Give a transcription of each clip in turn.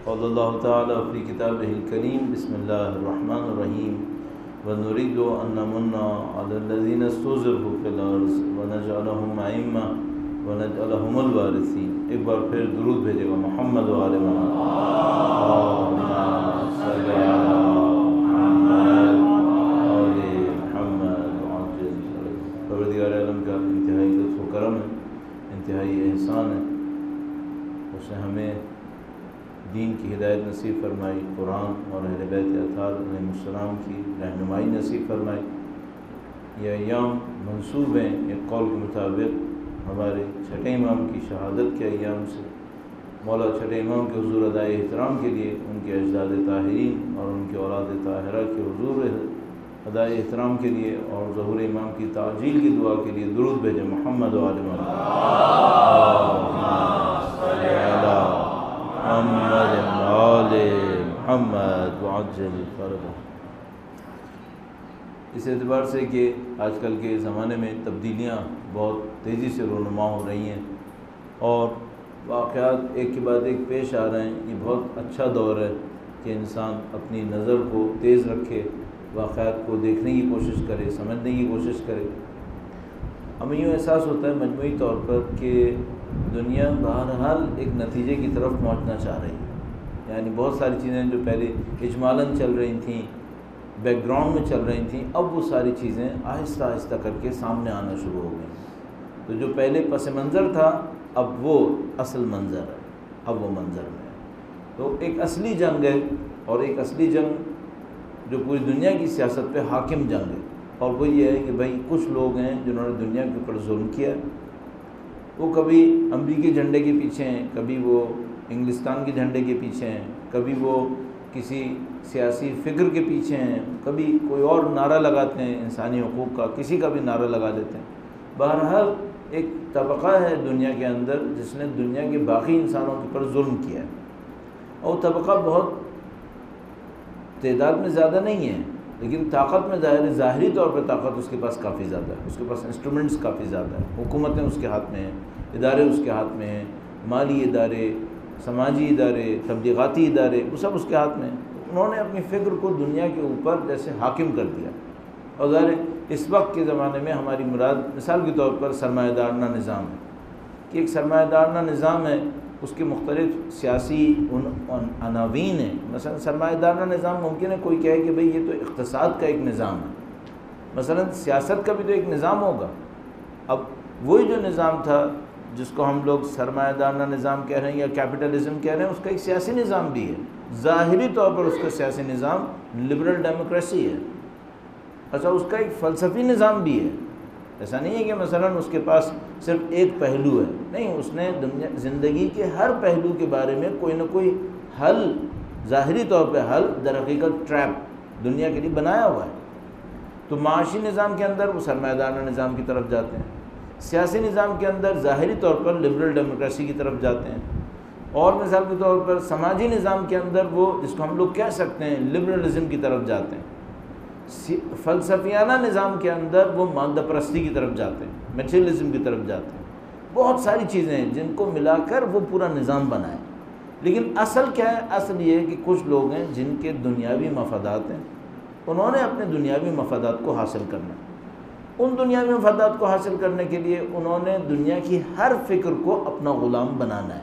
قال اللہ تعالیٰ فی کتابہ الکریم بسم اللہ الرحمن الرحیم وَنُرِيدُ أَن نَّمُنَّ عَلَى الَّذِينَ اسْتُضْعِفُوا فِي الْأَرْضِ وَنَجْعَلَهُمْ أَئِمَّةً وَنَجْعَلَهُمُ الْوَارِثِينَ۔ ایک بار پھر درود بھیجے گا محمد و آل محمد، اللہم صلی علی محمد آل محمد وعجل۔ پروردگار عالم کا انتہائی لطف و کرم ہے، انتہائی احسان ہے، اس نے ہمیں دین کی ہدایت نصیب فرمائی، قرآن اور اہل بیت اطہار علیہ السلام کی رہنمائی نصیب فرمائی۔ یہ ایام منسوب ہیں ایک قول کے مطابق ہمارے چھٹے امام کی شہادت کے ایام سے۔ مولا چھٹے امام کے حضور ادائے احترام کے لیے، ان کے اجداد طاہرین اور ان کے اولاد طاہرہ کے حضور ادائے احترام کے لیے اور ظہور امام کی تعجیل کی دعا کے لیے درود بھیجیں محمد و آل محمد، محمد آل محمد وعجل فرجہ۔ اس اعتبار سے کہ آج کل کے زمانے میں تبدیلیاں بہت تیزی سے رونما ہو رہی ہیں اور واقعات ایک کے بعد ایک پیش آ رہے ہیں، یہ بہت اچھا دور ہے کہ انسان اپنی نظر کو تیز رکھے، واقعات کو دیکھنے کی کوشش کرے، سمجھنے کی کوشش کرے۔ ہمیں یوں احساس ہوتا ہے مجموعی طور پر کہ دنیا بہرحال ایک نتیجے کی طرف پہنچنا چاہ رہی ہے، یعنی بہت ساری چیزیں جو پہلے اجمالاً چل رہی تھیں، بیک گراؤنڈ میں چل رہی تھیں، اب وہ ساری چیزیں آہستہ آہستہ کر کے سامنے آنا شروع ہو گئیں۔ تو جو پہلے پس منظر تھا اب وہ اصل منظر ہے، اب وہ منظر میں ہے۔ تو ایک اصلی جنگ ہے، اور ایک اصلی جنگ جو پوری دنیا کی سیاست پہ حاکم جنگ ہے، اور وہ یہ ہے کہ بھائی کچھ لوگ ہیں جنہوں نے دنیا کے اوپر ظلم کیا، وہ کبھی امریکی جھنڈے کے پیچھے ہیں، کبھی وہ انگلستان کے جھنڈے کے پیچھے ہیں، کبھی وہ کسی سیاسی فکر کے پیچھے ہیں، کبھی کوئی اور نعرہ لگاتے ہیں انسانی حقوق کا، کسی کا بھی نعرہ لگا دیتے ہیں۔ بہرحال ایک طبقہ ہے دنیا کے اندر جس نے دنیا کے باقی انسانوں کے اوپر ظلم کیا ہے، اور طبقہ بہت تعداد میں زیادہ نہیں ہے، لیکن طاقت میں ظاہری طور پر طاقت اس کے پاس کافی زیادہ ہے، اس کے پاس انسٹرومنٹس کافی زیادہ ہیں، حکومتیں اس کے ہاتھ میں ہیں، ادارے اس کے ہاتھ میں ہیں، مالی ادارے، سماجی ادارے، تبلیغاتی ادارے، وہ سب اس کے ہاتھ میں ہیں۔ انہوں نے اپنی فکر کو دنیا کے اوپر جیسے حاکم کر دیا، اور ظاہر اس وقت کے زمانے میں ہماری مراد مثال کے طور پر سرمایہ دارانہ نظام ہے، کہ ایک سرمایہ دارانہ نظام ہے، اس کے مختلف سیاسی عناوین ہیں۔ مثلا سرمایہ دارانہ نظام ممکن ہے کوئی کہے کہ بھئی یہ تو اقتصاد کا ایک نظام ہے، مثلا سیاست کا بھی تو ایک نظام ہوگا۔ اب وہی جو نظام تھا جس کو ہم لوگ سرمایہ دارانہ نظام کہہ رہے ہیں یا کیپٹلزم کہہ رہے ہیں، اس کا ایک سیاسی نظام بھی ہے، ظاہری طور پر اس کا سیاسی نظام لبرل ڈیموکریسی ہے۔ اچھا، اس کا ایک فلسفی نظام بھی ہے، ایسا نہیں ہے کہ مثلا اس کے پاس صرف ایک پہلو ہے، نہیں، اس نے زندگی کے ہر پہلو کے بارے میں کوئی نہ کوئی حل، ظاہری طور پہ حل، در حقیقت ٹریپ دنیا کے لیے بنایا ہوا ہے۔ تو معاشی نظام کے اندر وہ سرمایہ دارانہ نظام کی طرف جاتے ہیں، سیاسی نظام کے اندر ظاہری طور پر لبرل ڈیموکریسی کی طرف جاتے ہیں، اور مثال کے طور پر سماجی نظام کے اندر وہ جس کو ہم لوگ کہہ سکتے ہیں لبرلزم کی طرف جاتے ہیں، فلسفیانہ نظام کے اندر وہ مادہ پرستی کی طرف جاتے ہیں، میٹیریلزم کی طرف جاتے ہیں۔ بہت ساری چیزیں ہیں جن کو ملا کر وہ پورا نظام بنائے، لیکن اصل کیا ہے؟ اصل یہ ہے کہ کچھ لوگ ہیں جن کے دنیاوی مفادات ہیں، انہوں نے اپنے دنیاوی مفادات کو حاصل کرنا ہے۔ ان دنیاوی مفادات کو حاصل کرنے کے لیے انہوں نے دنیا کی ہر فکر کو اپنا غلام بنانا ہے،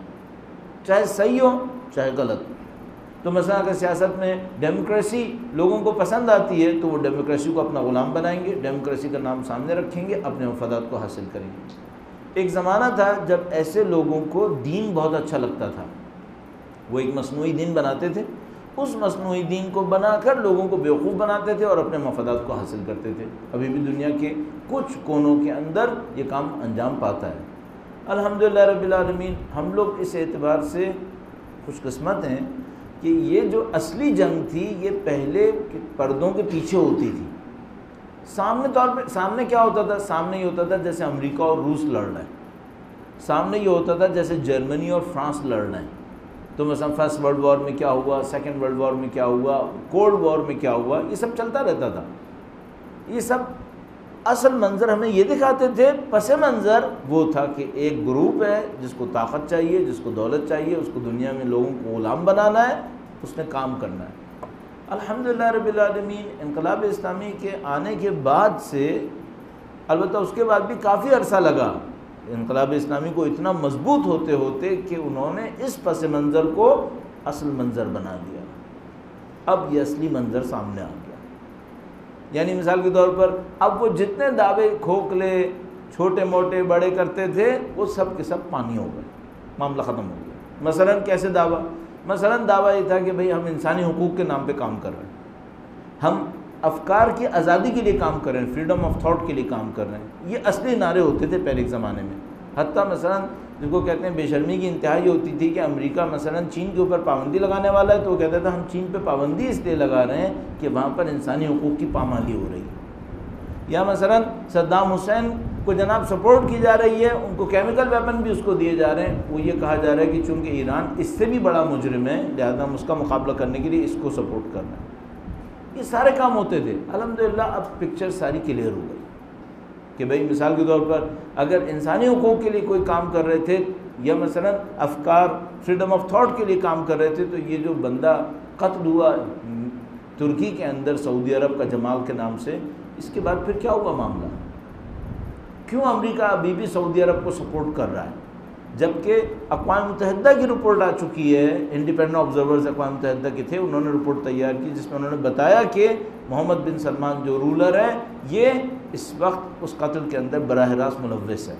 چاہے صحیح ہو چاہے غلط۔ تو مثلا اگر سیاست میں ڈیموکریسی لوگوں کو پسند آتی ہے تو وہ ڈیموکریسی کو اپنا غلام بنائیں گے، ڈیموکریسی کا نام سامنے رکھیں گے، اپنے مفادات کو حاصل کریں گے۔ ایک زمانہ تھا جب ایسے لوگوں کو دین بہت اچھا لگتا تھا، وہ ایک مصنوعی دین بناتے تھے، اس مصنوعی دین کو بنا کر لوگوں کو بیوقوف بناتے تھے اور اپنے مفادات کو حاصل کرتے تھے۔ ابھی بھی دنیا کے کچھ کونوں کے اندر یہ کام انجام پاتا ہے۔ الحمدللہ رب العالمین، ہم لوگ اس اعتبار سے خوش قسمت ہیں کہ یہ جو اصلی جنگ تھی یہ پہلے پردوں کے پیچھے ہوتی تھی۔ سامنے کیا ہوتا تھا؟ سامنے یہ ہوتا تھا جیسے امریکہ اور روس لڑ رہے ہیں، سامنے یہ ہوتا تھا جیسے جرمنی اور فرانس لڑ رہے ہیں۔ تو مثلا فرسٹ ورلڈ وار میں کیا ہوا، سیکنڈ ورلڈ وار میں کیا ہوا، کولڈ وار میں کیا ہوا، یہ سب چلتا رہتا تھا۔ یہ سب اصل منظر ہمیں یہ دکھاتے تھے، پس منظر وہ تھا کہ ایک گروپ ہے جس کو طاقت چاہیے، جس کو دولت چاہیے، اس کو دنیا میں لوگوں کو غلام بنانا ہے، اس نے کام کرنا ہے۔ الحمدللہ رب العالمین، انقلاب اسلامی کے آنے کے بعد سے، البتہ اس کے بعد بھی کافی عرصہ لگا انقلاب اسلامی کو اتنا مضبوط ہوتے ہوتے کہ انہوں نے اس پس منظر کو اصل منظر بنا دیا۔ اب یہ اصلی منظر سامنے آ گیا، یعنی مثال کے طور پر اب وہ جتنے دعوے کھوکھلے چھوٹے موٹے بڑے کرتے تھے وہ سب کے سب پانی ہو گئے، معاملہ ختم ہو گیا۔ مثلا کیسے دعویٰ؟ مثلا دعویٰ یہ تھا کہ بھئی ہم انسانی حقوق کے نام پہ کام کر رہے ہیں، ہم افکار کی آزادی کے لیے کام کر رہے ہیں، فریڈم آف تھاٹ کے لیے کام کر رہے ہیں۔ یہ اصلی نعرے ہوتے تھے پہلے کے زمانے میں۔ حتیٰ مثلا جن کو کہتے ہیں بے شرمی کی انتہا یہ ہوتی تھی کہ امریکہ مثلا چین کے اوپر پابندی لگانے والا ہے تو وہ کہتا تھا ہم چین پہ پابندی اس لیے لگا رہے ہیں کہ وہاں پر انسانی حقوق کی پامالی ہو رہی ہے۔ یا مثلا صدام حسین کو جناب سپورٹ کی جا رہی ہے، ان کو کیمیکل ویپن بھی اس کو دیے جا رہے ہیں، وہ یہ کہا جا رہا ہے کہ چونکہ ایران اس سے بھی بڑا مجرم ہے لہذا ہم اس کا مقابلہ کرنے کے لیے اس کو سپورٹ کرنا ہے۔ یہ سارے کام ہوتے تھے۔ الحمدللہ اب پکچر ساری کلیئر ہو گئی کہ بھئی مثال کے طور پر اگر انسانی حقوق کے لیے کوئی کام کر رہے تھے یا مثلا افکار فریڈم آف تھاٹ کے لیے کام کر رہے تھے، تو یہ جو بندہ قتل ہوا ترکی کے اندر سعودی عرب کا جمال کے نام سے، اس کے بعد پھر کیا ہوا معاملہ؟ کیوں امریکہ ابھی بھی سعودی عرب کو سپورٹ کر رہا ہے جبکہ اقوام متحدہ کی رپورٹ آ چکی ہے؟ انڈیپینڈنٹ آبزرورز اقوام متحدہ کے تھے، انہوں نے رپورٹ تیار کی جس میں انہوں نے بتایا کہ محمد بن سلمان جو رولر ہے یہ اس وقت اس قتل کے اندر براہ راست ملوث ہے۔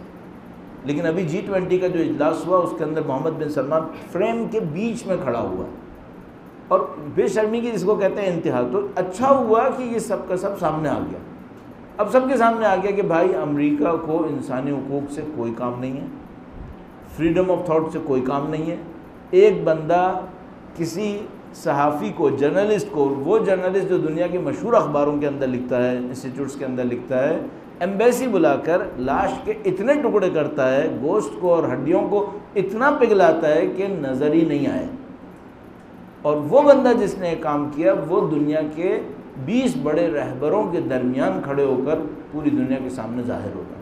لیکن ابھی G20 کا جو اجلاس ہوا اس کے اندر محمد بن سلمان فریم کے بیچ میں کھڑا ہوا ہے، اور بے شرمی کی جس کو کہتے ہیں انتہا۔ تو اچھا ہوا کہ یہ سب کا سب سامنے آ گیا، اب سب کے سامنے آ گیا کہ بھائی امریکہ کو انسانی حقوق سے کوئی کام نہیں ہے، فریڈم آف تھاٹ سے کوئی کام نہیں ہے۔ ایک بندہ کسی صحافی کو، جرنلسٹ کو، وہ جرنلسٹ جو دنیا کے مشہور اخباروں کے اندر لکھتا ہے، انسٹیٹیوٹس کے اندر لکھتا ہے، ایمبیسی بلا کر لاش کے اتنے ٹکڑے کرتا ہے، گوشت کو اور ہڈیوں کو اتنا پگھلاتا ہے کہ نظر ہی نہیں آئے، اور وہ بندہ جس نے کام کیا وہ دنیا کے 20 بڑے رہبروں کے درمیان کھڑے ہو کر پوری دنیا کے سامنے ظاہر ہوگا،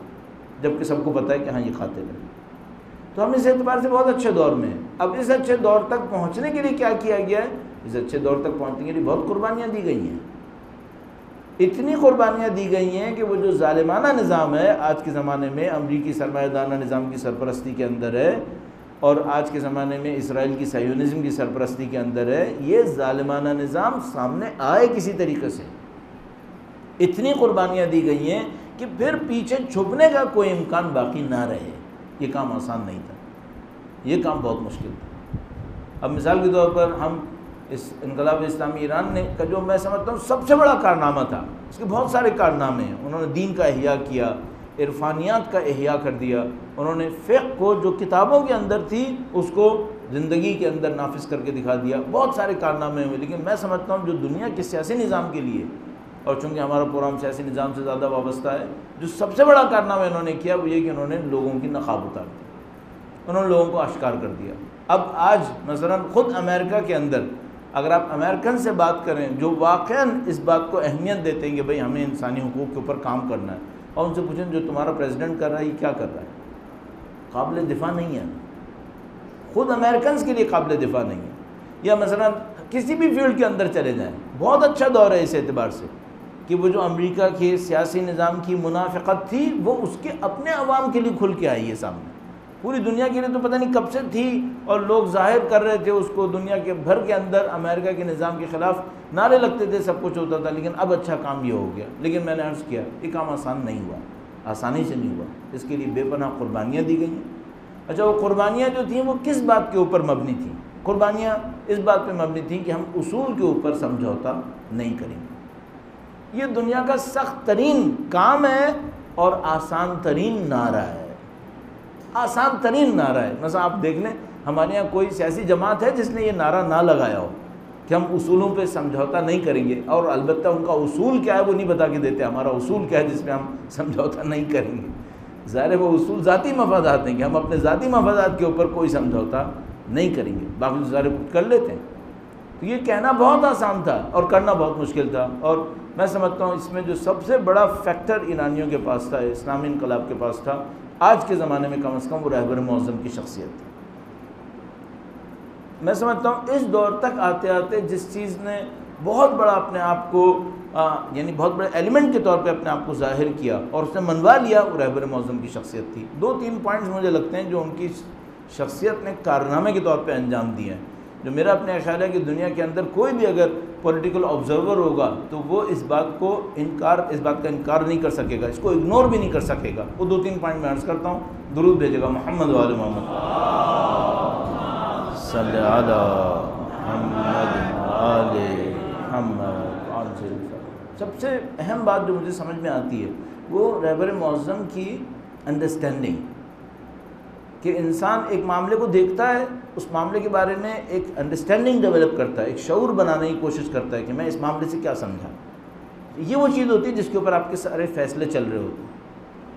جبکہ سب کو پتہ ہے کہ ہاں یہ قاتل ہے۔ تو ہم اس اعتبار سے بہت اچھے دور میں ہیں۔ اب اس اچھے دور تک پہنچنے کے لیے کیا کیا گیا ہے؟ اس اچھے دور تک پہنچنے کے لیے بہت قربانیاں دی گئی ہیں، اتنی قربانیاں دی گئی ہیں کہ وہ جو ظالمانہ نظام ہے آج کے زمانے میں، امریکی سرمایہ دارانہ نظام کی سرپرستی کے اندر ہے، اور آج کے زمانے میں اسرائیل کی صہیونزم کی سرپرستی کے اندر ہے، یہ ظالمانہ نظام سامنے آئے کسی طریقے سے، اتنی قربانیاں دی گئی ہیں کہ پھر پیچھے چھپنے کا کوئی امکان باقی نہ رہے۔ یہ کام آسان نہیں تھا، یہ کام بہت مشکل تھا۔ اب مثال کے طور پر ہم اس انقلاب اسلامی ایران نے کا جو میں سمجھتا ہوں سب سے بڑا کارنامہ تھا، اس کے بہت سارے کارنامے ہیں، انہوں نے دین کا احیاء کیا، عرفانیات کا احیاء کر دیا، انہوں نے فقہ کو جو کتابوں کے اندر تھی اس کو زندگی کے اندر نافذ کر کے دکھا دیا، بہت سارے کارنامے ہوئے۔ لیکن میں سمجھتا ہوں جو دنیا کے سیاسی نظام کے لیے، اور چونکہ ہمارا پروگرام سیاسی نظام سے زیادہ وابستہ ہے، جو سب سے بڑا کارنامہ انہوں نے کیا وہ یہ کہ انہوں نے لوگوں کی نقاب اتار دی، انہوں نے لوگوں کو اشکار کر دیا۔ اب آج مثلا خود امریکہ کے اندر اگر آپ امریکن سے بات کریں جو واقعاً اس بات کو اہمیت دیتے ہیں کہ بھئی ہمیں انسانی حقوق کے اوپر کام کرنا ہے، اور ان سے پوچھیں جو تمہارا پریزیڈنٹ کر رہا ہے یہ کیا کر رہا ہے، قابل دفاع نہیں ہے، خود امریکنز کے لیے قابل دفاع نہیں ہے۔ یا مثلا کسی بھی فیلڈ کے اندر چلے جائیں، بہت اچھا دور ہے اس اعتبار سے کہ وہ جو امریکہ کے سیاسی نظام کی منافقت تھی وہ اس کے اپنے عوام کے لیے کھل کے آئی ہے سامنے، پوری دنیا کے لیے تو پتہ نہیں کب سے تھی، اور لوگ ظاہر کر رہے تھے اس کو، دنیا کے بھر کے اندر امریکہ کے نظام کے خلاف نعرے لگتے تھے، سب کچھ ہوتا تھا، لیکن اب اچھا کام یہ ہو گیا۔ لیکن میں نے عرض کیا یہ کام آسان نہیں ہوا، آسانی سے نہیں ہوا، اس کے لیے بے پناہ قربانیاں دی گئی ہیں۔ اچھا وہ قربانیاں جو تھیں وہ کس بات کے اوپر مبنی تھیں؟ قربانیاں اس بات پہ مبنی تھیں کہ ہم اصول کے اوپر سمجھوتا نہیں کریں گے۔ یہ دنیا کا سخت ترین کام ہے اور آسان ترین نعرہ ہے، آسان ترین نعرہ ہے۔ مثلا آپ دیکھ لیں ہمارے یہاں کوئی سیاسی جماعت ہے جس نے یہ نعرہ نہ لگایا ہو کہ ہم اصولوں پہ سمجھوتا نہیں کریں گے، اور البتہ ان کا اصول کیا ہے وہ نہیں بتا کے دیتے، ہمارا اصول کیا ہے جس پہ ہم سمجھوتا نہیں کریں گے۔ ظاہر ہے وہ اصول ذاتی مفادات ہیں کہ ہم اپنے ذاتی مفادات کے اوپر کوئی سمجھوتا نہیں کریں گے، باقی ظاہر کچھ کر لیتے ہیں۔ تو یہ کہنا بہت آسان تھا اور کرنا بہت مشکل تھا. اور میں سمجھتا ہوں اس میں جو سب سے بڑا فیکٹر ایرانیوں کے پاس تھا, اسلامی انقلاب کے پاس تھا, آج کے زمانے میں کم از کم وہ رہبر معظم کی شخصیت تھی. میں سمجھتا ہوں اس دور تک آتے آتے جس چیز نے بہت بڑا اپنے آپ کو یعنی بہت بڑے ایلیمنٹ کے طور پہ اپنے آپ کو ظاہر کیا اور اس نے منوا لیا, وہ رہبر معظم کی شخصیت تھی. 2-3 پوائنٹس مجھے لگتے ہیں جو ان کی شخصیت نے کارنامے کے طور پہ انجام دیے ہیں, جو میرا اپنے خیال ہے کہ دنیا کے اندر کوئی بھی اگر پولیٹیکل آبزرور ہوگا تو وہ اس بات کا انکار نہیں کر سکے گا, اس کو اگنور بھی نہیں کر سکے گا. وہ 2-3 پوائنٹ میں عرض کرتا ہوں. درود بھیجے گا محمد و آل محمد صلی علی محمد آل محمد. سب سے اہم بات جو مجھے سمجھ میں آتی ہے وہ رہبر معظم کی انڈرسٹینڈنگ, کہ انسان ایک معاملے کو دیکھتا ہے, اس معاملے کے بارے میں ایک انڈرسٹینڈنگ ڈیولپ کرتا ہے, ایک شعور بنانے کی کوشش کرتا ہے کہ میں اس معاملے سے کیا سمجھا. یہ وہ چیز ہوتی ہے جس کے اوپر آپ کے سارے فیصلے چل رہے ہوتے ہیں.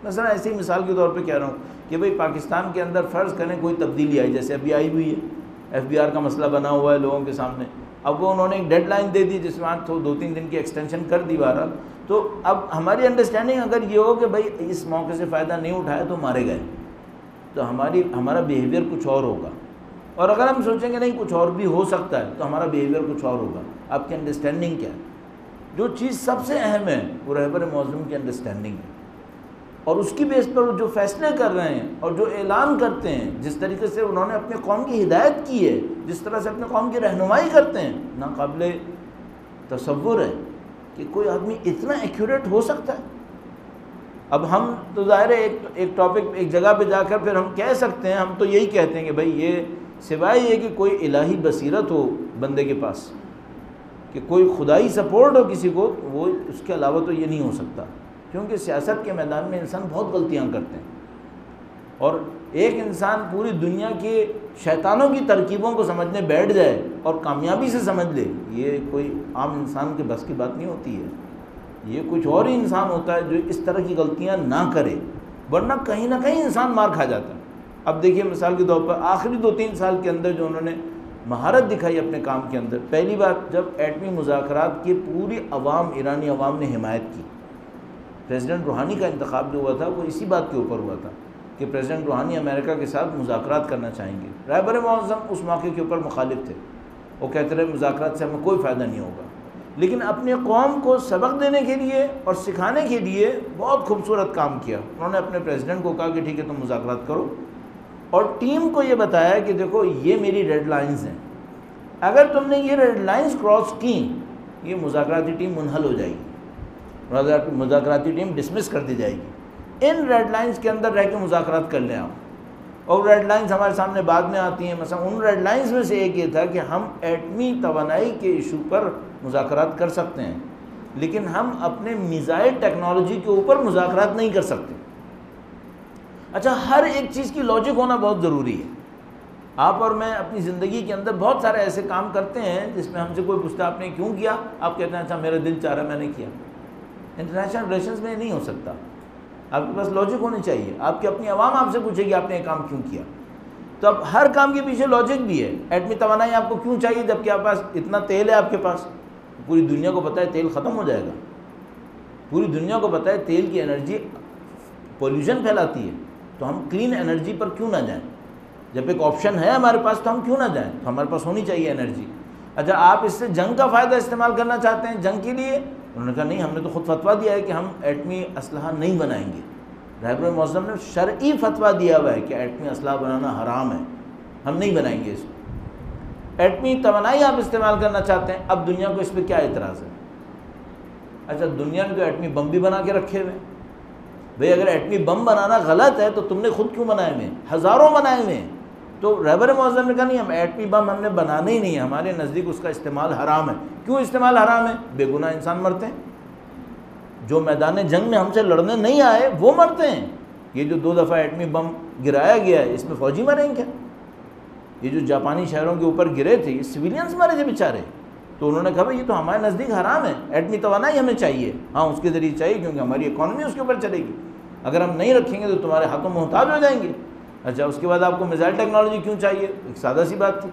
مثلا ایسی مثال کے طور پہ کہہ رہا ہوں کہ بھئی پاکستان کے اندر فرض کریں کوئی تبدیلی آئی, جیسے ابھی آئی ہوئی ہے, FBR کا مسئلہ بنا ہوا ہے لوگوں کے سامنے. اب وہ انہوں نے ایک ڈیڈ لائن دے دی جس میں 2-3 دن کی ایکسٹینشن کر دی بہرحال. تو اب ہماری انڈرسٹینڈنگ اگر یہ ہو کہ بھئی اس موقع سے فائدہ نہیں اٹھایا تو مارے گئے, تو ہمارا بیہیویئر کچھ اور ہوگا. اور اگر ہم سوچیں کہ نہیں کچھ اور بھی ہو سکتا ہے تو ہمارا بیہیویئر کچھ اور ہوگا. آپ کی انڈرسٹینڈنگ کیا ہے؟ جو چیز سب سے اہم ہے وہ رہبر معظم کی انڈرسٹینڈنگ ہے, اور اس کی بیس پر جو فیصلے کر رہے ہیں اور جو اعلان کرتے ہیں, جس طریقے سے انہوں نے اپنے قوم کی ہدایت کی ہے, جس طرح سے اپنے قوم کی رہنمائی کرتے ہیں, ناقابل تصور ہے کہ کوئی آدمی اتنا ایکوریٹ ہو سکتا ہے. اب ہم تو ظاہر ہے ایک ٹاپک ایک جگہ پہ جا کر پھر ہم کہہ سکتے ہیں, ہم تو یہی کہتے ہیں کہ بھئی یہ سوائے یہ کہ کوئی الہی بصیرت ہو بندے کے پاس, کہ کوئی خدائی سپورٹ ہو کسی کو, وہ اس کے علاوہ تو یہ نہیں ہو سکتا. کیونکہ سیاست کے میدان میں انسان بہت غلطیاں کرتے ہیں, اور ایک انسان پوری دنیا کے شیطانوں کی ترکیبوں کو سمجھنے بیٹھ جائے اور کامیابی سے سمجھ لے, یہ کوئی عام انسان کے بس کی بات نہیں ہوتی ہے. یہ کچھ اور ہی انسان ہوتا ہے جو اس طرح کی غلطیاں نہ کرے, ورنہ کہیں نہ کہیں انسان مار کھا جاتا ہے. اب دیکھیے مثال کے طور پر آخری 2-3 سال کے اندر جو انہوں نے مہارت دکھائی اپنے کام کے اندر, پہلی بات جب ایٹمی مذاکرات کی پوری عوام, ایرانی عوام نے حمایت کی. پریزیڈنٹ روحانی کا انتخاب جو ہوا تھا وہ اسی بات کے اوپر ہوا تھا کہ پریزیڈنٹ روحانی امریکہ کے ساتھ مذاکرات کرنا چاہیں گے. رہبر معظم اس موقع کے اوپر مخالف تھے, وہ کہتے رہے مذاکرات سے ہمیں کوئی فائدہ نہیں ہوگا. لیکن اپنے قوم کو سبق دینے کے لیے اور سکھانے کے لیے بہت خوبصورت کام کیا. انہوں نے اپنے پریزیڈنٹ کو کہا کہ ٹھیک ہے تم مذاکرات کرو, اور ٹیم کو یہ بتایا کہ دیکھو یہ میری ریڈ لائنز ہیں, اگر تم نے یہ ریڈ لائنز کراس کی یہ مذاکراتی ٹیم منحل ہو جائے گی, مذاکراتی ٹیم ڈسمس کر دی جائے گی. ان ریڈ لائنز کے اندر رہ کے مذاکرات کر لیں آپ. اور ریڈ لائنز ہمارے سامنے بعد میں آتی ہیں. مثلا ان ریڈ لائنز میں سے ایک یہ تھا کہ ہم ایٹمی توانائی کے ایشو پر مذاکرات کر سکتے ہیں, لیکن ہم اپنے میزائل ٹیکنالوجی کے اوپر مذاکرات نہیں کر سکتے. اچھا, ہر ایک چیز کی لاجک ہونا بہت ضروری ہے. آپ اور میں اپنی زندگی کے اندر بہت سارے ایسے کام کرتے ہیں جس میں ہم سے کوئی پوچھتا آپ نے کیوں کیا, آپ کہتے ہیں اچھا میرا دل چاہ رہا ہے میں نے کیا. انٹرنیشنل ریلیشنز میں نہیں ہو سکتا. آپ کے پاس لاجک ہونی چاہیے. آپ کی اپنی عوام آپ سے پوچھے گی آپ نے یہ کام کیوں کیا, تو اب ہر کام کے پیچھے لاجک بھی ہے. ایٹمی توانائی آپ کو کیوں چاہیے جبکہ آپ پاس اتنا تیل ہے, آپ کے پاس پوری دنیا کو پتہ ہے تیل ختم ہو جائے گا, پوری دنیا کو پتہ ہے تیل کی انرجی پولوشن پھیلاتی ہے, تو ہم کلین انرجی پر کیوں نہ جائیں. جب ایک آپشن ہے ہمارے پاس تو ہم کیوں نہ جائیں, تو ہمارے پاس ہونی چاہیے انرجی. اچھا, آپ اس سے جنگ کا فائدہ استعمال کرنا چاہتے ہیں جنگ کے لیے, انہوں نے کہا نہیں, ہم نے تو خود فتویٰ دیا ہے کہ ہم ایٹمی اسلحہ نہیں بنائیں گے. رہبر معظم نے شرعی فتویٰ دیا ہوا ہے کہ ایٹمی اسلحہ بنانا حرام ہے, ہم نہیں بنائیں گے اس کو. ایٹمی توانائی آپ استعمال کرنا چاہتے ہیں, اب دنیا کو اس پہ کیا اعتراض ہے؟ اچھا, دنیا نے تو ایٹمی بم بھی بنا کے رکھے ہوئے. بھئی اگر ایٹمی بم بنانا غلط ہے تو تم نے خود کیوں بنائے ہوئے؟ ہزاروں بنائے ہوئے ہیں. تو رہبر معظم نے کہا نہیں, ہم ایٹمی بم ہم نے بنانے ہی نہیں ہے, ہمارے نزدیک اس کا استعمال حرام ہے. کیوں استعمال حرام ہے؟ بے گناہ انسان مرتے ہیں. جو میدان جنگ میں ہم سے لڑنے نہیں آئے وہ مرتے ہیں. یہ جو 2 دفعہ ایٹمی بم گرایا گیا ہے اس میں فوجی مریں کیا؟ یہ جو جاپانی شہروں کے اوپر گرے تھے یہ سویلینز مرے تھے بیچارے. تو انہوں نے کہا یہ تو ہمارے نزدیک حرام ہے, ایٹمی توانائی ہمیں چاہیے. ہاں اس کے ذریعے چاہیے کیونکہ ہماری اکانومی اس کے اوپر چلے گی. اگر ہم نہیں رکھیں گے تو تمہارے ہاتھوں محتاج ہو جائیں گے. اچھا, اس کے بعد آپ کو میزائل ٹیکنالوجی کیوں چاہیے؟ ایک سادہ سی بات تھی,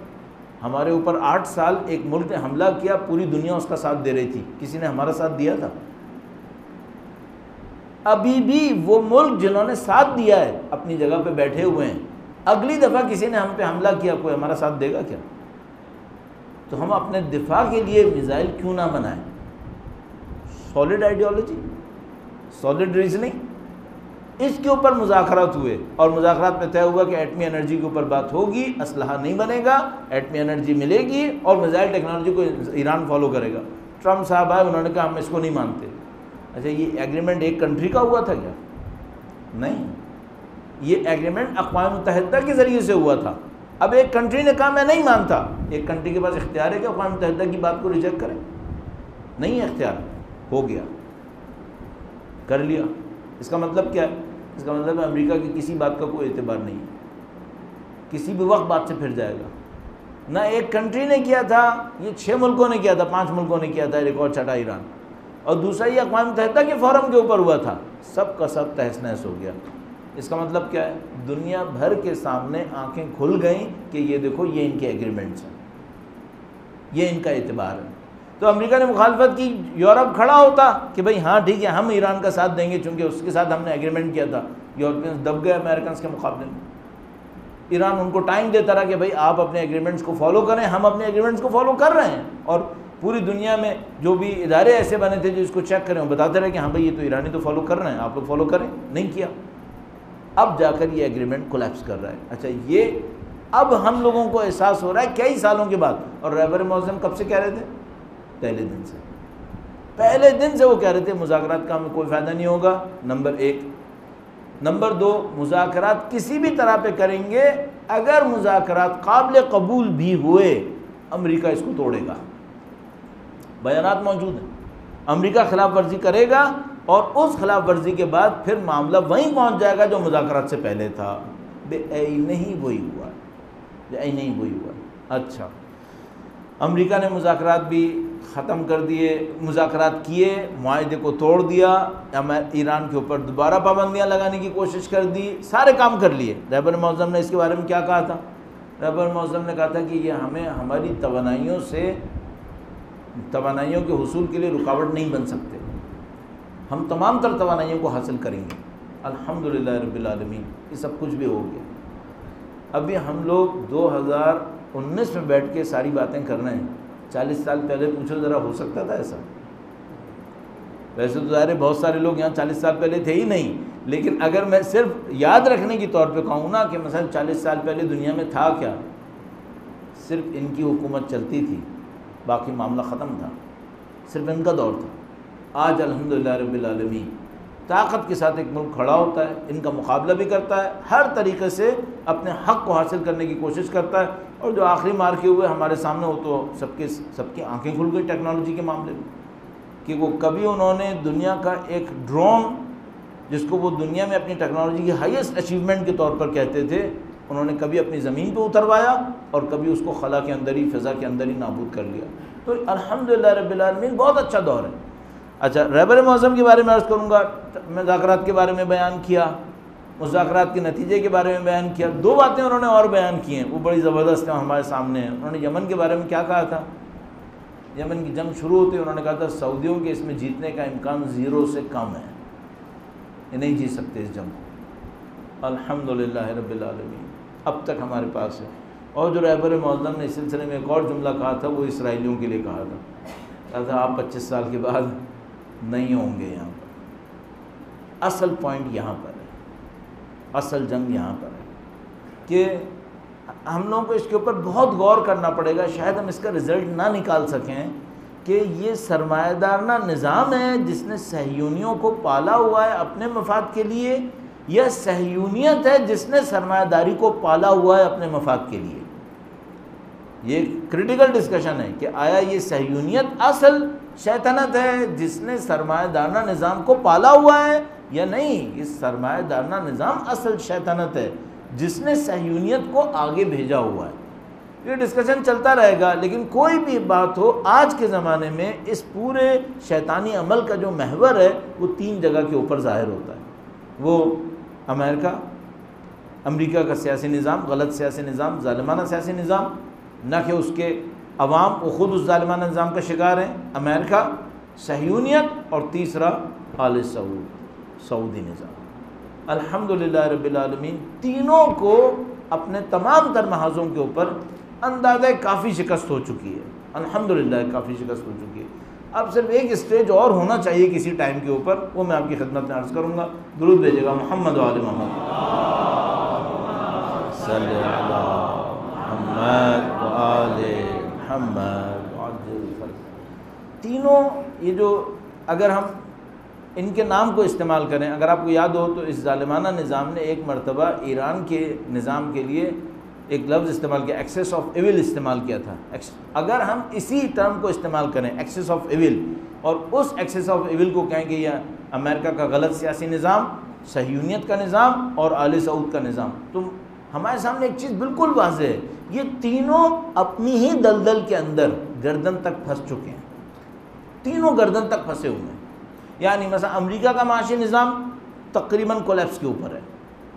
ہمارے اوپر 8 سال ایک ملک نے حملہ کیا، پوری دنیا اس کا ساتھ دے رہی تھی، کسی نے ہمارا ساتھ دیا تھا؟ ابھی بھی وہ ملک جنہوں نے ساتھ دیا ہے اپنی جگہ پہ بیٹھے ہوئے ہیں، اگلی دفعہ کسی نے ہم پہ حملہ کیا، کوئی ہمارا ساتھ دے گا کیا؟ تو ہم اپنے دفاع کے لیے میزائل کیوں نہ بنائیں؟ سالڈ آئیڈیالوجی، سالڈ ریزننگ، اس کے اوپر مذاکرات ہوئے، اور مذاکرات میں طے ہوا کہ ایٹمی انرجی کے اوپر بات ہوگی، اسلحہ نہیں بنے گا، ایٹمی انرجی ملے گی اور میزائل ٹیکنالوجی کو ایران فالو کرے گا۔ ٹرمپ صاحب آئے، انہوں نے کہا ہم اس کو نہیں مانتے۔ اچھا، یہ ایگریمنٹ ایک کنٹری کا ہوا تھا کیا؟ نہیں، یہ ایگریمنٹ اقوام متحدہ کے ذریعے سے ہوا تھا۔ اب ایک کنٹری نے کہا میں نہیں مانتا، ایک کنٹری کے پاس اختیار ہے کہ اقوام متحدہ کی بات کو ریجیکٹ کرے؟ نہیں ہے اختیار، ہو گیا، کر لیا۔ اس کا مطلب کیا ہے؟ اس کا مطلب ہے امریکہ کی کسی بات کا کوئی اعتبار نہیں ہے، کسی بھی وقت بات سے پھر جائے گا۔ نہ ایک کنٹری نے کیا تھا، یہ 6 ملکوں نے کیا تھا، 5 ملکوں نے کیا تھا ریکارڈ چھٹا ایران، اور دوسرا یہ اقوام متحدہ کے فورم کے اوپر ہوا تھا، سب کا سب تہس نہس ہو گیا۔ اس کا مطلب کیا ہے؟ دنیا بھر کے سامنے آنکھیں کھل گئیں کہ یہ دیکھو یہ ان کے ایگریمنٹس ہیں، یہ ان کا اعتبار ہے۔ تو امریکہ نے مخالفت کی، یورپ کھڑا ہوتا کہ بھئی ہاں ٹھیک ہے ہم ایران کا ساتھ دیں گے چونکہ اس کے ساتھ ہم نے ایگریمنٹ کیا تھا۔ یورپینز دب گئے امریکنز کے مقابلے میں۔ ایران ان کو ٹائم دیتا رہا کہ بھئی آپ اپنے ایگریمنٹس کو فالو کریں، ہم اپنے ایگریمنٹس کو فالو کر رہے ہیں، اور پوری دنیا میں جو بھی ادارے ایسے بنے تھے جو اس کو چیک کریں، وہ بتاتے رہے کہ ہاں بھئی یہ تو ایرانی تو فالو کر رہے ہیں، آپ لوگ فالو کریں، نہیں کیا۔ اب جا کر یہ ایگریمنٹ کولیپس کر رہا ہے۔ اچھا، یہ اب ہم لوگوں کو احساس ہو رہا ہے کئی سالوں کے بعد، اور رہبر معظم کب سے کہہ رہے تھے؟ پہلے دن سے وہ کہہ رہے تھے مذاکرات کا ہمیں کوئی فائدہ نہیں ہوگا، نمبر 1۔ نمبر 2، مذاکرات کسی بھی طرح پہ کریں گے، اگر مذاکرات قابل قبول بھی ہوئے امریکہ اس کو توڑے گا، بیانات موجود ہیں، امریکہ خلاف ورزی کرے گا، اور اس خلاف ورزی کے بعد پھر معاملہ وہیں پہنچ جائے گا جو مذاکرات سے پہلے تھا۔ نہیں وہی ہوا۔ اچھا، امریکہ نے مذاکرات بھی ختم کر دیے، مذاکرات کیے، معاہدے کو توڑ دیا، ایران کے اوپر دوبارہ پابندیاں لگانے کی کوشش کر دی، سارے کام کر لیے۔ رہبر معظم نے اس کے بارے میں کیا کہا تھا؟ رہبر معظم نے کہا تھا کہ یہ ہمیں ہماری توانائیوں کے حصول کے لیے رکاوٹ نہیں بن سکتے، ہم تمام تر توانائیوں کو حاصل کریں گے۔ الحمدللہ رب العالمین، یہ سب کچھ بھی ہو گیا۔ ابھی ہم لوگ 2019 میں بیٹھ کے ساری باتیں کر رہے ہیں، 40 سال پہلے پوچھو ذرا، ہو سکتا تھا ایسا؟ ویسے تو ظاہر ہے بہت سارے لوگ یہاں 40 سال پہلے تھے ہی نہیں، لیکن اگر میں صرف یاد رکھنے کی طور پہ کہوں نا کہ مثلا 40 سال پہلے دنیا میں تھا کیا؟ صرف ان کی حکومت چلتی تھی، باقی معاملہ ختم تھا، صرف ان کا دور تھا۔ آج الحمدللہ رب العالمین طاقت کے ساتھ ایک ملک کھڑا ہوتا ہے، ان کا مقابلہ بھی کرتا ہے، ہر طریقے سے اپنے حق کو حاصل کرنے کی کوشش کرتا ہے، اور جو آخری مار کے ہوئے ہمارے سامنے ہو تو سب کی آنکھیں کھل گئی ٹیکنالوجی کے معاملے میں، کہ وہ کبھی انہوں نے دنیا کا ایک ڈرون جس کو وہ دنیا میں اپنی ٹیکنالوجی کی ہائیسٹ اچیومنٹ کے طور پر کہتے تھے، انہوں نے کبھی اپنی زمین پہ اتروایا اور کبھی اس کو خلا کے اندر ہی، فضا کے اندر ہی نابود کر لیا۔ تو الحمدللہ رب العالمین بہت اچھا دور ہے۔ اچھا، رہبر معظم کے بارے میں عرض کروں گا، مذاکرات کے بارے میں بیان کیا، مذاکرات کے نتیجے کے بارے میں بیان کیا۔ 2 باتیں انہوں نے اور بیان کی ہیں، وہ بڑی زبردست ہیں، ہمارے سامنے ہیں۔ انہوں نے یمن کے بارے میں کیا کہا تھا؟ یمن کی جنگ شروع ہوتی انہوں نے کہا تھا سعودیوں کے اس میں جیتنے کا امکان 0 سے کم ہے، یہ نہیں جیت سکتے اس جنگ کو۔ الحمدللہ رب العالمین اب تک ہمارے پاس ہے۔ اور جو رہبر معظم نے اس سلسلے میں ایک اور جملہ کہا تھا، وہ اسرائیلیوں کے لیے کہا تھا آپ 25 سال کے بعد نہیں ہوں گے یہاں پر۔ اصل پوائنٹ یہاں پر ہے، اصل جنگ یہاں پر ہے کہ ہم لوگوں کو اس کے اوپر بہت غور کرنا پڑے گا، شاید ہم اس کا رزلٹ نہ نکال سکیں کہ یہ سرمایہ دارانہ نظام ہے جس نے صہیونیوں کو پالا ہوا ہے اپنے مفاد کے لیے، یا صہیونیت ہے جس نے سرمایہ داری کو پالا ہوا ہے اپنے مفاد کے لیے۔ یہ کریٹیکل ڈسکشن ہے کہ آیا یہ صہیونیت اصل شیطنت ہے جس نے سرمایہ دارانہ نظام کو پالا ہوا ہے، یا نہیں یہ سرمایہ دارانہ نظام اصل شیطنت ہے جس نے صہیونیت کو آگے بھیجا ہوا ہے۔ یہ ڈسکشن چلتا رہے گا، لیکن کوئی بھی بات ہو آج کے زمانے میں اس پورے شیطانی عمل کا جو محور ہے وہ 3 جگہ کے اوپر ظاہر ہوتا ہے۔ وہ امریکہ کا سیاسی نظام، غلط سیاسی نظام، ظالمانہ سیاسی نظام، نہ کہ اس کے عوام وہ خود اس ظالمانہ نظام کا شکار ہیں، امریکہ، صہیونیت، اور تیسرا آل سعود، سعودی نظام۔ الحمدللہ رب العالمین تینوں کو اپنے تمام تر محاذوں کے اوپر اندازہ کافی شکست ہو چکی ہے، الحمدللہ کافی شکست ہو چکی ہے۔ اب صرف ایک اسٹیج اور ہونا چاہیے کسی ٹائم کے اوپر، وہ میں آپ کی خدمت میں عرض کروں گا۔ درود بھیجے گا محمد و آل محمد، صلی علی محمد و آل محمد۔ تینوں یہ جو اگر ہم ان کے نام کو استعمال کریں، اگر آپ کو یاد ہو تو اس ظالمانہ نظام نے ایک مرتبہ ایران کے نظام کے لیے ایک لفظ استعمال کیا، ایکسیس آف ایول استعمال کیا تھا۔ اگر ہم اسی ٹرم کو استعمال کریں، ایکسیس آف ایول، اور اس ایکسیس آف ایول کو کہیں کہ یہ امریکہ کا غلط سیاسی نظام، صہیونیت کا نظام اور آل سعود کا نظام، تو ہمارے سامنے ایک چیز بالکل واضح ہے، یہ تینوں اپنی ہی دلدل کے اندر گردن تک پھنس چکے ہیں، تینوں گردن تک پھنسے ہوئے ہیں۔ یعنی مثلا امریکہ کا معاشی نظام تقریباً کولیپس کے اوپر ہے،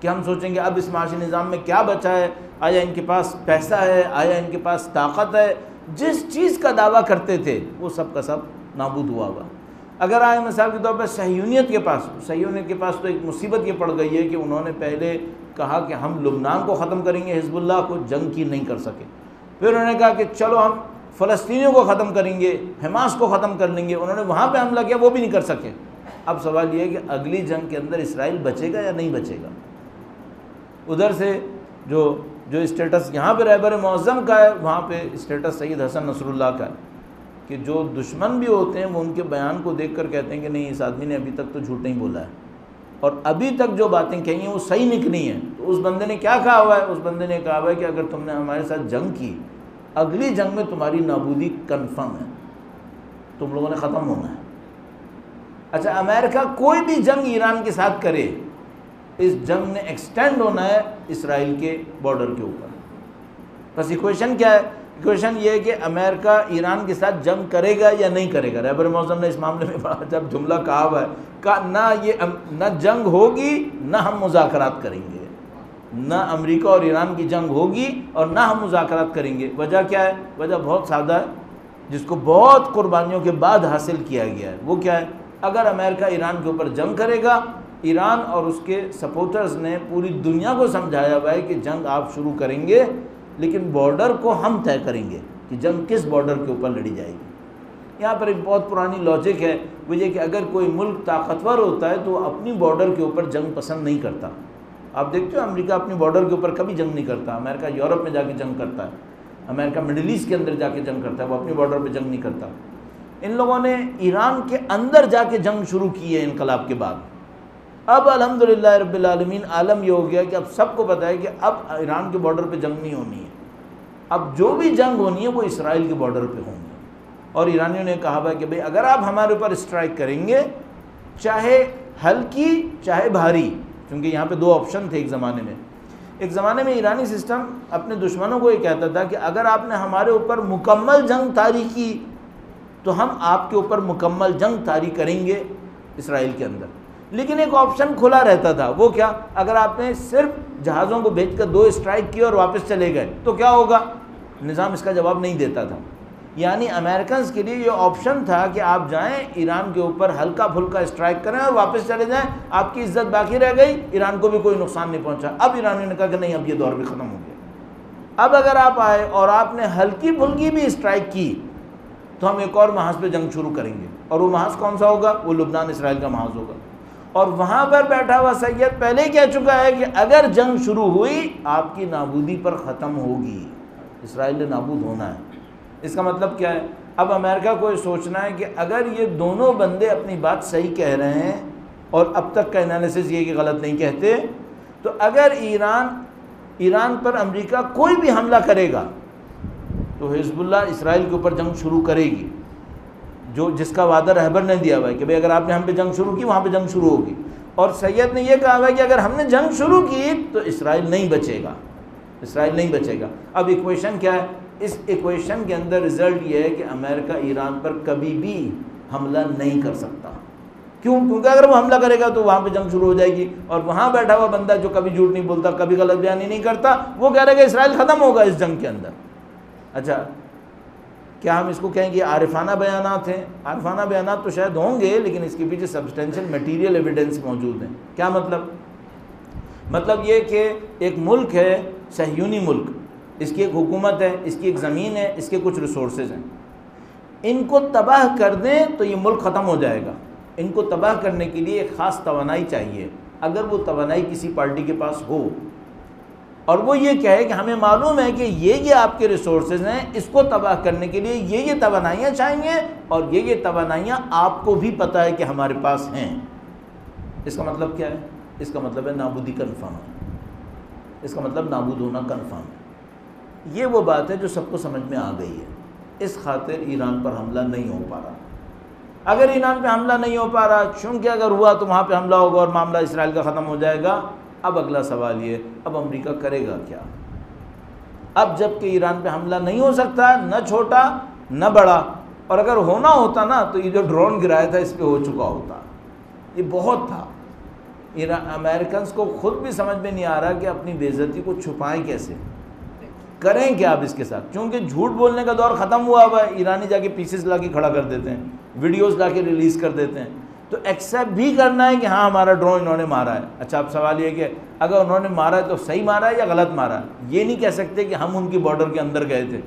کہ ہم سوچیں گے اب اس معاشی نظام میں کیا بچا ہے، آیا ان کے پاس پیسہ ہے، آیا ان کے پاس طاقت ہے، جس چیز کا دعویٰ کرتے تھے وہ سب کا سب نابود ہوا ہوا۔ اگر آئے مثال کے طور پر صہیونیت کے پاس تو ایک مصیبت یہ پڑ گئی ہے کہ انہوں نے پہلے کہا کہ ہم لبنان کو ختم کریں گے، حزب اللہ کو جنگ کی نہیں کر سکے، پھر انہوں نے کہا کہ چلو ہم فلسطینیوں کو ختم کریں گے، حماس کو ختم کر لیں گے، انہوں نے وہاں پہ حملہ کیا، وہ بھی نہیں کر سکے۔ اب سوال یہ ہے کہ اگلی جنگ کے اندر اسرائیل بچے گا یا نہیں بچے گا؟ ادھر سے جو اسٹیٹس یہاں پہ رہبر معظم کا ہے، وہاں پہ اسٹیٹس سید حسن نصر اللہ کا ہے، کہ جو دشمن بھی ہوتے ہیں وہ ان کے بیان کو دیکھ کر کہتے ہیں کہ نہیں، اس آدمی نے ابھی تک تو جھوٹ نہیں بولا ہے، اور ابھی تک جو باتیں کہی ہیں وہ صحیح نکلی ہیں۔ تو اس بندے نے کیا کہا ہوا ہے؟ اس بندے نے کہا ہوا ہے کہ اگر تم نے ہمارے ساتھ جنگ کی، اگلی جنگ میں تمہاری نابودی کنفرم ہے، تم لوگوں نے ختم ہونا ہے۔ اچھا، امریکہ کوئی بھی جنگ ایران کے ساتھ کرے، اس جنگ نے ایکسٹینڈ ہونا ہے اسرائیل کے بارڈر کے اوپر۔ بس ایکویشن کیا ہے؟ ایکویشن یہ ہے کہ امریکہ ایران کے ساتھ جنگ کرے گا یا نہیں کرے گا۔ رہبر معظم نے اس معاملے میں بڑا جب جملہ کہا ہوا ہے، کہا نہ جنگ ہوگی نہ ہم مذاکرات کریں گے، نہ امریکہ اور ایران کی جنگ ہوگی اور نہ ہم مذاکرات کریں گے۔ وجہ کیا ہے؟ وجہ بہت سادہ ہے، جس کو بہت قربانیوں کے بعد حاصل کیا گیا ہے۔ وہ کیا ہے؟ اگر امریکہ ایران کے اوپر جنگ کرے گا، ایران اور اس کے سپورٹرز نے پوری دنیا کو سمجھایا ہوا ہے کہ جنگ آپ شروع کریں گے، لیکن بارڈر کو ہم طے کریں گے کہ جنگ کس بارڈر کے اوپر لڑی جائے گی۔ یہاں پر ایک بہت پرانی لاجک ہے، وہ یہ کہ اگر کوئی ملک طاقتور ہوتا ہے تو وہ اپنی بارڈر کے اوپر جنگ پسند نہیں کرتا۔ آپ دیکھتے ہو امریکہ اپنی بارڈر کے اوپر کبھی جنگ نہیں کرتا، امریکہ یورپ میں جا کے جنگ کرتا ہے، امریکہ مڈل ایسٹ کے اندر جا کے جنگ کرتا ہے، وہ اپنی بارڈر پہ جنگ نہیں کرتا۔ ان لوگوں نے ایران کے اندر جا کے جنگ شروع کی ہے انقلاب کے بعد۔ اب الحمدللہ رب العالمین عالم یہ ہو گیا کہ اب سب کو پتہ ہے کہ اب ایران کے بارڈر پہ جنگ نہیں ہونی ہے، اب جو بھی جنگ ہونی ہے وہ اسرائیل کے بارڈر پہ ہونی ہے۔ اور ایرانیوں نے کہا ہے کہ بھئی اگر آپ ہمارے اوپر اسٹرائک کریں گے، چاہے ہلکی چاہے بھاری، کیونکہ یہاں پہ دو آپشن تھے ایک زمانے میں ایرانی سسٹم اپنے دشمنوں کو یہ کہتا تھا کہ اگر آپ نے ہمارے اوپر مکمل جنگ طاری کی تو ہم آپ کے اوپر مکمل جنگ طاری کریں گے اسرائیل کے اندر۔ لیکن ایک آپشن کھلا رہتا تھا، وہ کیا؟ اگر آپ نے صرف جہازوں کو بھیج کر 2 اسٹرائک کی اور واپس چلے گئے تو کیا ہوگا؟ نظام اس کا جواب نہیں دیتا تھا۔ یعنی امریکنز کے لیے یہ آپشن تھا کہ آپ جائیں ایران کے اوپر ہلکا پھلکا اسٹرائک کریں اور واپس چلے جائیں، آپ کی عزت باقی رہ گئی، ایران کو بھی کوئی نقصان نہیں پہنچا۔ اب ایرانیوں نے کہا کہ نہیں، اب یہ دور بھی ختم ہو گیا۔ اب اگر آپ آئے اور آپ نے ہلکی پھلکی بھی اسٹرائک کی تو ہم ایک اور محاذ پہ جنگ شروع کریں گے، اور وہ محاذ کون سا ہوگا؟ وہ لبنان اسرائیل کا محاذ ہوگا۔ اور وہاں پر بیٹھا ہوا سید پہلے ہی کہہ چکا ہے کہ اگر جنگ شروع ہوئی آپ کی نابودی پر ختم ہوگی، اسرائیل نے نابود ہونا ہے۔ اس کا مطلب کیا ہے؟ اب امریکہ کو یہ سوچنا ہے کہ اگر یہ دونوں بندے اپنی بات صحیح کہہ رہے ہیں اور اب تک کا انالیسس یہ کہ غلط نہیں کہتے، تو اگر ایران پر امریکہ کوئی بھی حملہ کرے گا تو حزب اللہ اسرائیل کے اوپر جنگ شروع کرے گی، جس کا وعدہ رہبر نے دیا ہوا ہے کہ بھئی اگر آپ نے ہم پہ جنگ شروع کی وہاں پہ جنگ شروع ہوگی۔ اور سید نے یہ کہا ہوا ہے کہ اگر ہم نے جنگ شروع کی تو اسرائیل نہیں بچے گا، اسرائیل نہیں بچے گا۔ اب ایکویشن کیا ہے؟ اس ایکویشن کے اندر رزلٹ یہ ہے کہ امریکہ ایران پر کبھی بھی حملہ نہیں کر سکتا۔ کیوں؟ کیونکہ اگر وہ حملہ کرے گا تو وہاں پہ جنگ شروع ہو جائے گی، اور وہاں بیٹھا ہوا بندہ جو کبھی جھوٹ نہیں بولتا، کبھی غلط بیانی نہیں کرتا، وہ کہہ رہے کہ اسرائیل ختم ہوگا اس جنگ کے اندر۔ اچھا کیا ہم اس کو کہیں گے عارفانہ بیانات ہیں؟ عارفانہ بیانات تو شاید ہوں گے، لیکن اس کے پیچھے سبسٹینشل میٹیریل ایویڈنس موجود ہیں۔ کیا مطلب یہ کہ ایک ملک ہے، صہیونی ملک، اس کی ایک حکومت ہے، اس کی ایک زمین ہے، اس کے کچھ ریسورسز ہیں، ان کو تباہ کر دیں تو یہ ملک ختم ہو جائے گا۔ ان کو تباہ کرنے کے لیے ایک خاص توانائی چاہیے۔ اگر وہ توانائی کسی پارٹی کے پاس ہو اور وہ یہ کہے کہ ہمیں معلوم ہے کہ یہ آپ کے ریسورسز ہیں، اس کو تباہ کرنے کے لیے یہ توانائیاں چاہیے، اور یہ توانائیاں آپ کو بھی پتہ ہے کہ ہمارے پاس ہیں، اس کا مطلب کیا ہے؟ اس کا مطلب ہے نابودی کنفرم ہے، اس کا مطلب نابود ہونا کنفرم ہے۔ یہ وہ بات ہے جو سب کو سمجھ میں آ گئی ہے۔ اس خاطر ایران پر حملہ نہیں ہو پا رہا۔ اگر ایران پہ حملہ نہیں ہو پا رہا، چونکہ اگر ہوا تو وہاں پہ حملہ ہوگا اور معاملہ اسرائیل کا ختم ہو جائے گا۔ اب اگلا سوال یہ، اب امریکہ کرے گا کیا؟ اب جب کہ ایران پہ حملہ نہیں ہو سکتا، نہ چھوٹا نہ بڑا، اور اگر ہونا ہوتا نا تو یہ جو ڈرون گرایا تھا اس پہ ہو چکا ہوتا، یہ بہت تھا۔ امریکنز کو خود بھی سمجھ میں نہیں آ رہا کہ اپنی بے عزتی کو چھپائیں کیسے، کریں کیا اب اس کے ساتھ، کیونکہ جھوٹ بولنے کا دور ختم ہوا ہوا ہے۔ ایرانی جا کے پیسز لا کے کھڑا کر دیتے ہیں، ویڈیوز لا کے ریلیز کر دیتے ہیں، تو ایکسیپٹ بھی کرنا ہے کہ ہاں ہمارا ڈرون انہوں نے مارا ہے۔ اچھا اب سوال یہ کہ اگر انہوں نے مارا ہے تو صحیح مارا ہے یا غلط مارا ہے؟ یہ نہیں کہہ سکتے کہ ہم ان کی بارڈر کے اندر گئے تھے،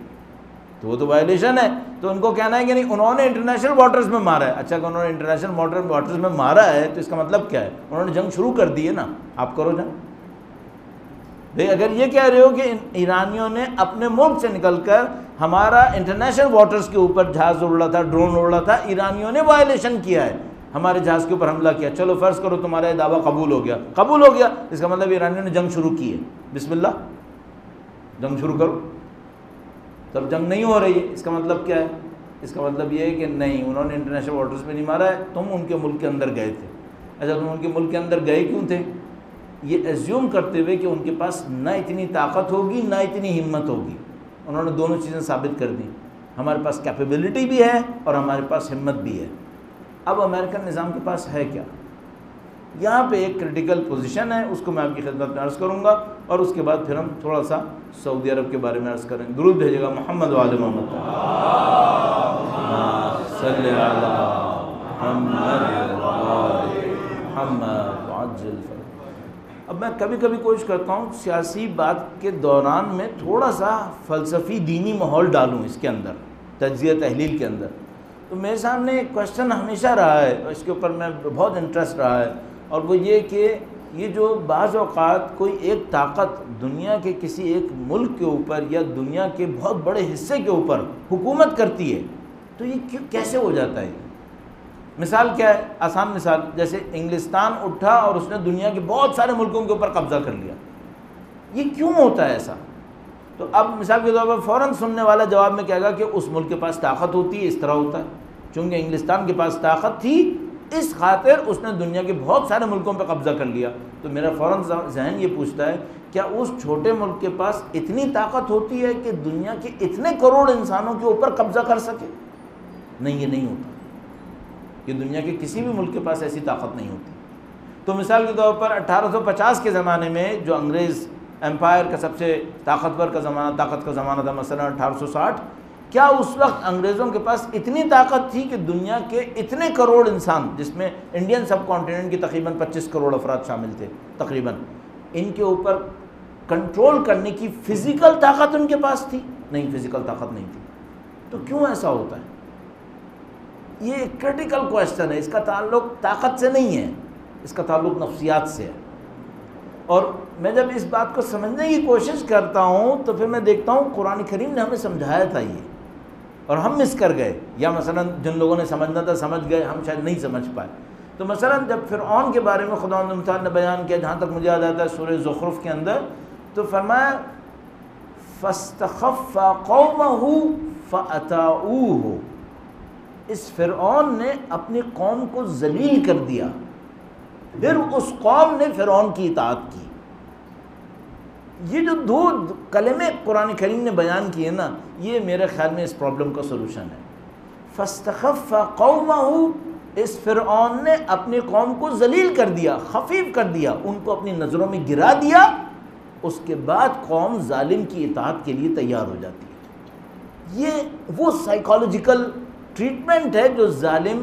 تو وہ تو وائلیشن ہے۔ تو ان کو کہنا ہے کہ نہیں انہوں نے انٹرنیشنل واٹرز میں مارا ہے۔ اچھا کہ انہوں نے انٹرنیشنل واٹرز میں مارا ہے تو اس کا مطلب کیا ہے؟ انہوں نے جنگ شروع کر دی ہے نا، آپ کرو جنگ۔ بھئی اگر یہ کہہ رہے ہو کہ ایرانیوں نے اپنے ملک سے نکل کر ہمارا انٹرنیشنل واٹرز کے اوپر جہاز اڑ رہا تھا، ڈرون اڑ رہا تھا، ایرانیوں نے وائلیشن کیا ہے، ہمارے جہاز کے اوپر حملہ کیا، چلو فرض کرو تمہارا یہ دعویٰ قبول ہو گیا، اس کا مطلب ایرانیوں نے جنگ شروع کی ہے، بسم اللہ جنگ شروع کرو۔ تب جنگ نہیں ہو رہی ہے، اس کا مطلب کیا ہے؟ اس کا مطلب یہ ہے کہ نہیں انہوں نے انٹرنیشنل واٹرز میں نہیں مارا ہے، تم ان کے ملک کے اندر گئے تھے۔ اچھا تم ان کے ملک کے اندر گئے کیوں تھے؟ یہ ایزیوم کرتے ہوئے کہ ان کے پاس نہ اتنی طاقت ہوگی نہ اتنی ہمت ہوگی۔ انہوں نے دونوں چیزیں ثابت کر دیں، ہمارے پاس کیپیبلٹی بھی ہے اور ہمارے پاس ہمت بھی ہے۔ اب امریکن نظام کے پاس ہے کیا؟ یہاں پہ ایک کریٹیکل پوزیشن ہے، اس کو میں آپ کی خدمت میں عرض کروں گا، اور اس کے بعد پھر ہم تھوڑا سا سعودی عرب کے بارے میں عرض کریں۔ درود بھیجے گا محمد وآل محمد، صلی علی محمد محمد عجل۔ اب میں کبھی کبھی کوشش کرتا ہوں سیاسی بات کے دوران میں تھوڑا سا فلسفی دینی ماحول ڈالوں اس کے اندر، تجزیہ تحلیل کے اندر۔ تو میرے سامنے ایک کوشچن ہمیشہ رہا ہے، اور اس کے اوپر میں بہت انٹرسٹ رہا ہے، اور وہ یہ کہ یہ جو بعض اوقات کوئی ایک طاقت دنیا کے کسی ایک ملک کے اوپر یا دنیا کے بہت بڑے حصے کے اوپر حکومت کرتی ہے، تو یہ کیسے ہو جاتا ہے؟ مثال کیا ہے؟ آسان مثال، جیسے انگلستان اٹھا اور اس نے دنیا کے بہت سارے ملکوں کے اوپر قبضہ کر لیا، یہ کیوں ہوتا ہے ایسا؟ تو اب مثال کے طور پر فوراً سننے والا جواب میں کہے گا کہ اس ملک کے پاس طاقت ہوتی ہے، اس طرح ہوتا ہے۔ چونکہ انگلستان کے پاس طاقت تھی، اس خاطر اس نے دنیا کے بہت سارے ملکوں پہ قبضہ کر لیا۔ تو میرا فوراً ذہن یہ پوچھتا ہے کیا اس چھوٹے ملک کے پاس اتنی طاقت ہوتی ہے کہ دنیا کے اتنے کروڑ انسانوں کے اوپر قبضہ کر سکے؟ نہیں، یہ نہیں ہوتا، یہ دنیا کے کسی بھی ملک کے پاس ایسی طاقت نہیں ہوتی۔ تو مثال کے طور پر 1850 کے زمانے میں جو انگریز ایمپائر کا سب سے طاقت کا زمانہ تھا، مثلا 1860، کیا اس وقت انگریزوں کے پاس اتنی طاقت تھی کہ دنیا کے اتنے کروڑ انسان، جس میں انڈین سب کانٹیننٹ کی تقریباً 25 کروڑ افراد شامل تھے تقریباً، ان کے اوپر کنٹرول کرنے کی فزیکل طاقت ان کے پاس تھی؟ نہیں، فزیکل طاقت نہیں تھی۔ تو کیوں ایسا ہوتا ہے؟ یہ ایک کریٹیکل کویسچن ہے، اس کا تعلق طاقت سے نہیں ہے، اس کا تعلق نفسیات سے ہے۔ اور میں جب اس بات کو سمجھنے کی کوشش کرتا ہوں تو پھر میں دیکھتا ہوں قرآن کریم نے ہمیں سمجھایا تھا یہ، اور ہم مس کر گئے، یا مثلا جن لوگوں نے سمجھنا تھا سمجھ گئے، ہم شاید نہیں سمجھ پائے۔ تو مثلا جب فرعون کے بارے میں خداوند متعال نے بیان کیا، جہاں تک مجھے یاد آتا ہے سورہ زخرف کے اندر، تو فرمایا فاستخف قومہ فأطاعوہ، اس فرعون نے اپنی قوم کو ذلیل کر دیا، پھر اس قوم نے فرعون کی اطاعت کی۔ یہ جو دو کلمے قرآن کریم نے بیان کیے نا، یہ میرے خیال میں اس پرابلم کا سلوشن ہے۔ فاستخف قومہ، اس فرعون نے اپنی قوم کو ذلیل کر دیا، خفیف کر دیا، ان کو اپنی نظروں میں گرا دیا، اس کے بعد قوم ظالم کی اطاعت کے لیے تیار ہو جاتی ہے۔ یہ وہ سائیکالوجیکل ٹریٹمنٹ ہے جو ظالم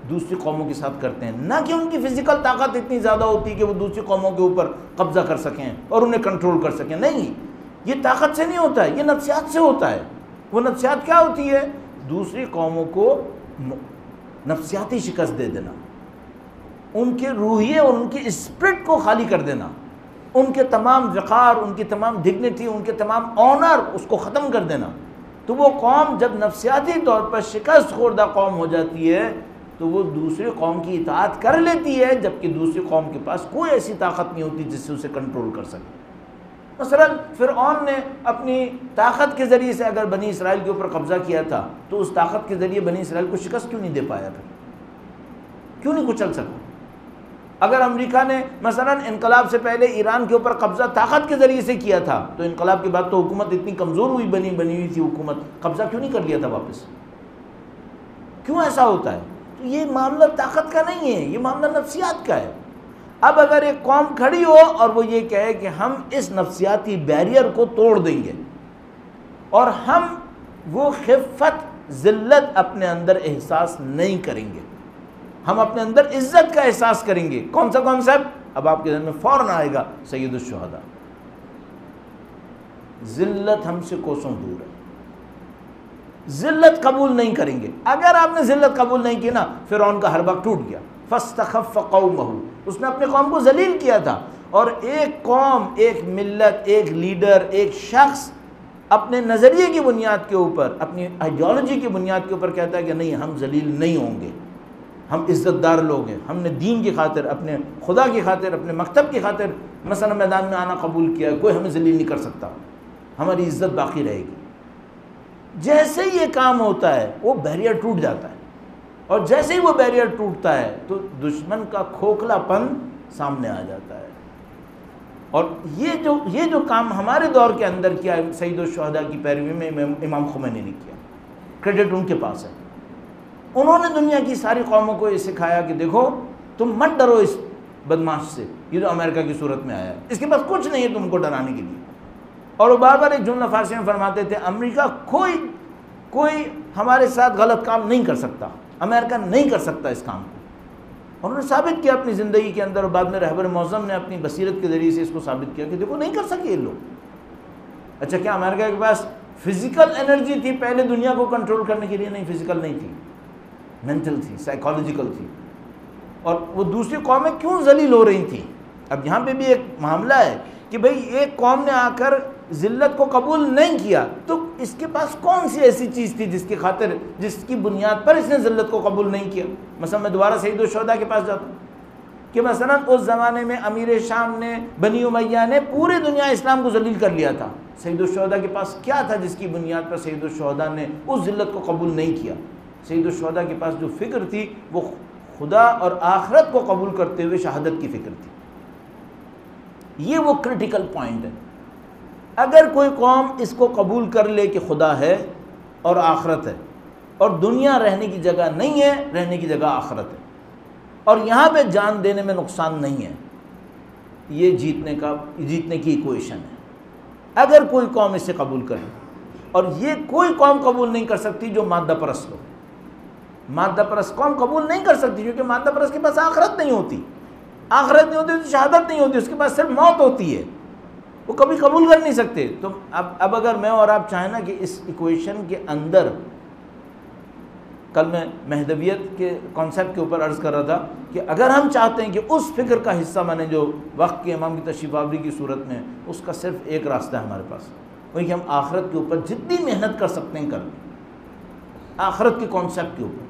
دوسری قوموں کے ساتھ کرتے ہیں، نہ کہ ان کی فزیکل طاقت اتنی زیادہ ہوتی کہ وہ دوسری قوموں کے اوپر قبضہ کر سکیں اور انہیں کنٹرول کر سکیں. نہیں، یہ طاقت سے نہیں ہوتا ہے، یہ نفسیات سے ہوتا ہے. وہ نفسیات کیا ہوتی ہے؟ دوسری قوموں کو نفسیاتی شکست دے دینا، ان کے روحیے اور ان کی اسپرٹ کو خالی کر دینا، ان کے تمام وقار، ان کی تمام ڈگنیٹی، ان کے تمام آنر اس کو ختم کر دینا. تو وہ قوم جب نفسیاتی طور پر شکست خوردہ قوم ہو جاتی ہے تو وہ دوسری قوم کی اطاعت کر لیتی ہے، جبکہ دوسری قوم کے پاس کوئی ایسی طاقت نہیں ہوتی جس سے اسے کنٹرول کر سکے. مثلا فرعون نے اپنی طاقت کے ذریعے سے اگر بنی اسرائیل کے اوپر قبضہ کیا تھا تو اس طاقت کے ذریعے بنی اسرائیل کو شکست کیوں نہیں دے پایا تھا؟ کیوں نہیں کچل سکا؟ اگر امریکہ نے مثلا انقلاب سے پہلے ایران کے اوپر قبضہ طاقت کے ذریعے سے کیا تھا تو انقلاب کے بعد تو حکومت اتنی کمزور ہوئی بنی ہوئی تھی حکومت، قبضہ کیوں نہیں کر لیا تھا واپس؟ کیوں ایسا ہوتا ہے؟ تو یہ معاملہ طاقت کا نہیں ہے، یہ معاملہ نفسیات کا ہے. اب اگر ایک قوم کھڑی ہو اور وہ یہ کہے کہ ہم اس نفسیاتی بیریئر کو توڑ دیں گے اور ہم وہ خفت ذلت اپنے اندر احساس نہیں کریں گے، ہم اپنے اندر عزت کا احساس کریں گے. کون سا کانسیپٹ؟ اب آپ کے ذہن میں فوراً آئے گا سید الشہداء. ذلت ہم سے کوسوں دور ہے، ذلت قبول نہیں کریں گے. اگر آپ نے ذلت قبول نہیں کی نا، فرعون کا حربہ ٹوٹ گیا. فاستخف قومہ، اس نے اپنے قوم کو ذلیل کیا تھا. اور ایک قوم، ایک ملت، ایک لیڈر، ایک شخص اپنے نظریے کی بنیاد کے اوپر، اپنی آئیڈیالوجی کی بنیاد کے اوپر کہتا ہے کہ نہیں، ہم ذلیل نہیں ہوں گے، ہم عزت دار لوگ ہیں، ہم نے دین کی خاطر، اپنے خدا کی خاطر، اپنے مکتب کی خاطر مثلا میدان میں آنا قبول کیا ہے، کوئی ہمیں ذلیل نہیں کر سکتا، ہماری عزت باقی رہے گی. جیسے ہی یہ کام ہوتا ہے وہ بیریئر ٹوٹ جاتا ہے، اور جیسے ہی وہ بیریئر ٹوٹتا ہے تو دشمن کا کھوکھلا پن سامنے آ جاتا ہے. اور یہ جو کام ہمارے دور کے اندر کیا سید الشہداء کی پیروی میں امام خمینی نے کیا، کریڈٹ ان کے پاس ہے. انہوں نے دنیا کی ساری قوموں کو یہ سکھایا کہ دیکھو تم مت ڈرو اس بدماش سے، یہ جو امریکہ کی صورت میں آیا ہے، اس کے پاس کچھ نہیں ہے تم کو ڈرانے کے لیے. اور وہ بار بار ایک جملہ فارسی میں فرماتے تھے، امریکہ کوئی ہمارے ساتھ غلط کام نہیں کر سکتا، امریکہ نہیں کر سکتا اس کام کو. انہوں نے ثابت کیا اپنی زندگی کے اندر، اور بعد میں رہبر معظم نے اپنی بصیرت کے ذریعے سے اس کو ثابت کیا کہ دیکھو نہیں کر سکے یہ لوگ. اچھا، کیا امریکہ کے پاس فزیکل انرجی تھی پہلے دنیا کو کنٹرول کرنے کے لیے؟ نہیں، فزیکل نہیں تھی، مینٹل تھی، سائیکالوجیکل تھی. اور وہ دوسری قومیں کیوں ذلیل ہو رہی تھیں؟ اب یہاں پہ بھی ایک معاملہ ہے کہ بھئی ایک قوم نے آ کر ذلت کو قبول نہیں کیا تو اس کے پاس کون سی ایسی چیز تھی جس کی بنیاد پر اس نے ذلت کو قبول نہیں کیا؟ مثلا میں دوبارہ سید الشہداء کے پاس جاتا ہوں کہ مثلا اس زمانے میں امیر شام نے، بنی امیہ نے پوری دنیا اسلام کو ذلیل کر لیا تھا. سید الشہداء کے پاس کیا تھا جس کی بنیاد پر سید الشہداء نے اس ذلت کو قبول نہیں کیا؟ سید الشہداء کے پاس جو فکر تھی وہ خدا اور آخرت کو قبول کرتے ہوئے شہادت کی فکر تھی. یہ وہ کرٹیکل پوائنٹ ہے. اگر کوئی قوم اس کو قبول کر لے کہ خدا ہے اور آخرت ہے اور دنیا رہنے کی جگہ نہیں ہے، رہنے کی جگہ آخرت ہے، اور یہاں پہ جان دینے میں نقصان نہیں ہے، یہ جیتنے کی ایکویشن ہے. اگر کوئی قوم اسے قبول کرے، اور یہ کوئی قوم قبول نہیں کر سکتی جو مادہ پرست ہو. مادہ پرست قوم قبول نہیں کر سکتی کیونکہ مادہ پرست کے پاس آخرت نہیں ہوتی. آخرت نہیں ہوتی تو شہادت نہیں ہوتی، اس کے پاس صرف موت ہوتی ہے، وہ کبھی قبول کر نہیں سکتے. تو اب اگر میں اور آپ چاہیں نا کہ اس ایکویشن کے اندر، کل میں مہدویت کے کانسیپٹ کے اوپر عرض کر رہا تھا کہ اگر ہم چاہتے ہیں کہ اس فکر کا حصہ بنے جو وقت کے امام کی تشریف آوری کی صورت میں، اس کا صرف ایک راستہ ہے ہمارے پاس، وہی کہ ہم آخرت کے اوپر جتنی محنت کر سکتے ہیں کریں، آخرت کے کانسیپٹ کے اوپر.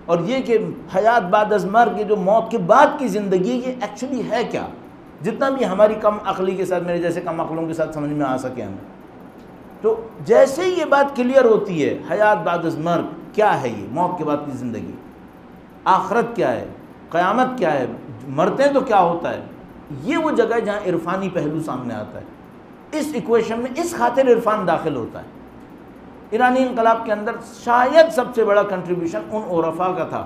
اور یہ کہ حیات بعد از مرگ، یہ جو موت کے بعد کی زندگی، یہ ایکچولی ہے کیا؟ جتنا بھی ہماری کم عقلی کے ساتھ، میرے جیسے کم عقلوں کے ساتھ سمجھ میں آ سکے ہمیں، تو جیسے ہی یہ بات کلیئر ہوتی ہے، حیات بعد از مرگ کیا ہے، یہ موت کے بعد کی زندگی، آخرت کیا ہے، قیامت کیا ہے، مرتے ہیں تو کیا ہوتا ہے، یہ وہ جگہ ہے جہاں عرفانی پہلو سامنے آتا ہے. اس ایکویشن میں اس خاطر عرفان داخل ہوتا ہے. ایرانی انقلاب کے اندر شاید سب سے بڑا کنٹریبیوشن ان عرفاء کا تھا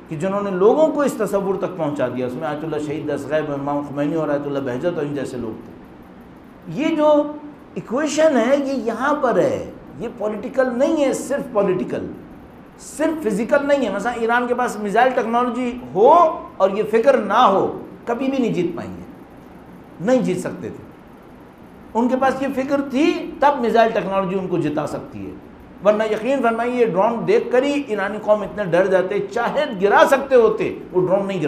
کہ جنہوں نے لوگوں کو اس تصور تک پہنچا دیا. اس میں آیت اللہ شہید دستغیب، امام خمینی اور آیت اللہ بہجت اور ان جیسے لوگ تھے. یہ جو ایکویشن ہے یہ یہاں پر ہے، یہ پولیٹیکل نہیں ہے، صرف پولیٹیکل، صرف فزیکل نہیں ہے۔ مثلا ایران کے پاس میزائل ٹیکنالوجی ہو اور یہ فکر نہ ہو، کبھی بھی نہیں جیت پائیں گے، نہیں جیت سکتے تھے۔ ان کے پاس یہ فکر تھی تب میزائل ٹیکنالوجی ان کو جتا سکتی ہے، ورنہ یقین فرمائیے یہ ڈرون دیکھ کر ہی ایرانی قوم اتنے ڈر جاتے، چاہے گرا سکتے ہوتے وہ ڈرون نہیں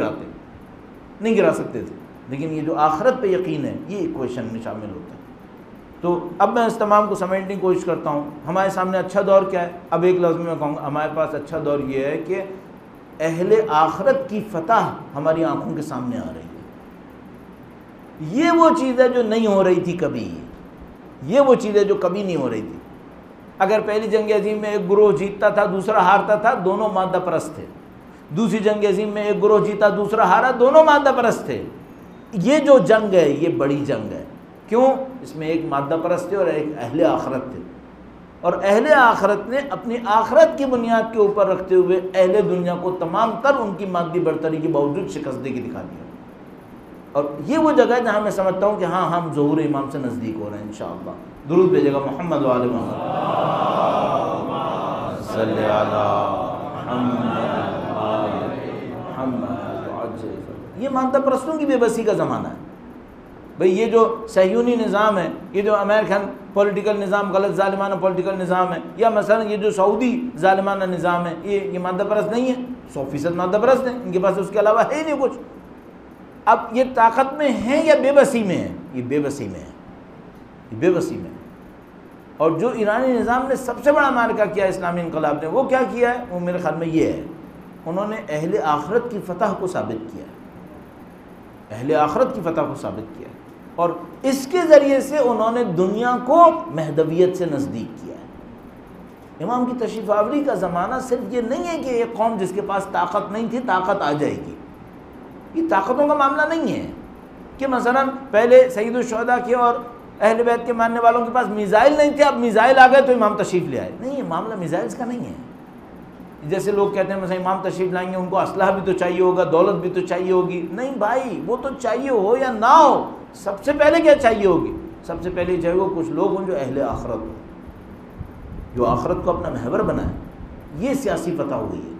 گرا سکتے تھے۔ لیکن یہ جو آخرت پہ یقین ہے یہ ایکویشن میں شامل ہوتا ہے۔ تو اب میں اس تمام کو سمجھنے کی کوشش کرتا ہوں۔ ہمارے سامنے اچھا دور کیا ہے؟ اب ایک لفظ میں کہوں گا، ہمارے پاس اچھا دور یہ ہے کہ اہل آخرت کی فتح ہماری آنکھوں کے سامنے آ رہی ہے۔ یہ وہ چیز ہے جو نہیں ہو رہی تھی کبھی، یہ وہ چیز ہے جو کبھی نہیں ہو رہی تھی۔ اگر پہلی جنگ عظیم میں ایک گروہ جیتتا تھا دوسرا ہارتا تھا، دونوں مادہ پرست تھے۔ دوسری جنگ عظیم میں ایک گروہ جیتا دوسرا ہارا، دونوں مادہ پرست تھے۔ یہ جو جنگ ہے یہ بڑی جنگ ہے، کیوں؟ اس میں ایک مادہ پرست تھے اور ایک اہل آخرت تھے، اور اہل آخرت نے اپنی آخرت کی بنیاد کے اوپر رکھتے ہوئے اہل دنیا کو تمام تر ان کی مادی برتری کے باوجود شکست دے کے دکھا دیا۔ اور یہ وہ جگہ ہے جہاں میں سمجھتا ہوں کہ ہاں ہم ظہور امام سے نزدیک ہو رہے ہیں انشاءاللہ۔ درود بھیجے گا محمد و آل محمد، صلی علی محمد۔ یہ مادہ پرستوں کی بے بسی کا زمانہ ہے بھئی۔ یہ جو صہیونی نظام ہے، یہ جو امریکن پولیٹیکل نظام، غلط ظالمانہ پولیٹیکل نظام ہے، یا مثلا یہ جو سعودی ظالمانہ نظام ہے، یہ مادہ پرست نہیں ہے، 100% مادہ پرست ہیں، ان کے پاس اس کے علاوہ ہے ہی نہیں کچھ۔ اب یہ طاقت میں ہیں یا بے بسی میں ہیں؟ یہ بے بسی میں ہے، یہ بے بسی میں ہے۔ اور جو ایرانی نظام نے سب سے بڑا معرکہ کیا اسلامی انقلاب نے، وہ کیا کیا ہے؟ وہ میرے خیال میں یہ ہے، انہوں نے اہل آخرت کی فتح کو ثابت کیا ہے، اہل آخرت کی فتح کو ثابت کیا ہے، اور اس کے ذریعے سے انہوں نے دنیا کو مہدویت سے نزدیک کیا ہے۔ امام کی تشریف آوری کا زمانہ صرف یہ نہیں ہے کہ ایک قوم جس کے پاس طاقت نہیں تھی طاقت آ جائے گی، یہ طاقتوں کا معاملہ نہیں ہے کہ مثلا پہلے سید الشہداء کے اور اہل بیت کے ماننے والوں کے پاس میزائل نہیں تھے، اب میزائل آ گئے تو امام تشریف لے آئے۔ نہیں، یہ معاملہ میزائلز کا نہیں ہے۔ جیسے لوگ کہتے ہیں مثلا امام تشریف لائیں گے ان کو اسلحہ بھی تو چاہیے ہوگا، دولت بھی تو چاہیے ہوگی۔ نہیں بھائی، وہ تو چاہیے ہو یا نہ ہو، سب سے پہلے کیا چاہیے ہوگی؟ سب سے پہلے چاہیے ہو کچھ لوگ ہوں جو اہل آخرت ہوں، جو آخرت کو اپنا محور بنائیں۔ یہ سیاسی فتح ہوئی ہے۔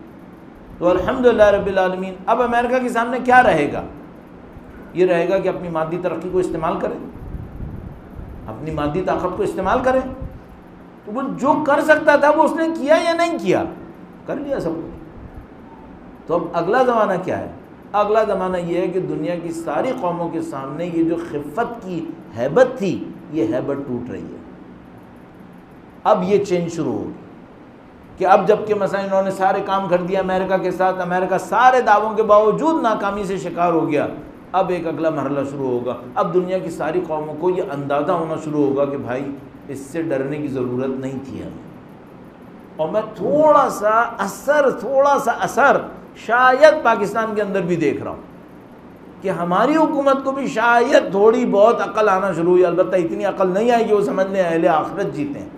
تو الحمدللہ رب العالمین۔ اب امریکہ کے سامنے کیا رہے گا؟ یہ رہے گا کہ اپنی مادی ترقی کو استعمال کریں، اپنی مادی طاقت کو استعمال کریں۔ تو وہ جو کر سکتا تھا وہ اس نے کیا یا نہیں کیا؟ کر لیا سب کچھ۔ تو اب اگلا زمانہ کیا ہے؟ اگلا زمانہ یہ ہے کہ دنیا کی ساری قوموں کے سامنے یہ جو خفت کی ہیبت تھی، یہ ہیبت ٹوٹ رہی ہے۔ اب یہ چینج شروع ہوگی کہ اب جب کہ مثلا انہوں نے سارے کام کر دیا امریکہ کے ساتھ، امریکہ سارے دعووں کے باوجود ناکامی سے شکار ہو گیا، اب ایک اگلا مرحلہ شروع ہوگا۔ اب دنیا کی ساری قوموں کو یہ اندازہ ہونا شروع ہوگا کہ بھائی اس سے ڈرنے کی ضرورت نہیں تھی ہمیں۔ اور میں تھوڑا سا اثر شاید پاکستان کے اندر بھی دیکھ رہا ہوں کہ ہماری حکومت کو بھی شاید تھوڑی بہت عقل آنا شروع ہوئی، البتہ اتنی عقل نہیں آئی کہ وہ سمجھ لیں اہل آخرت جیتے ہیں۔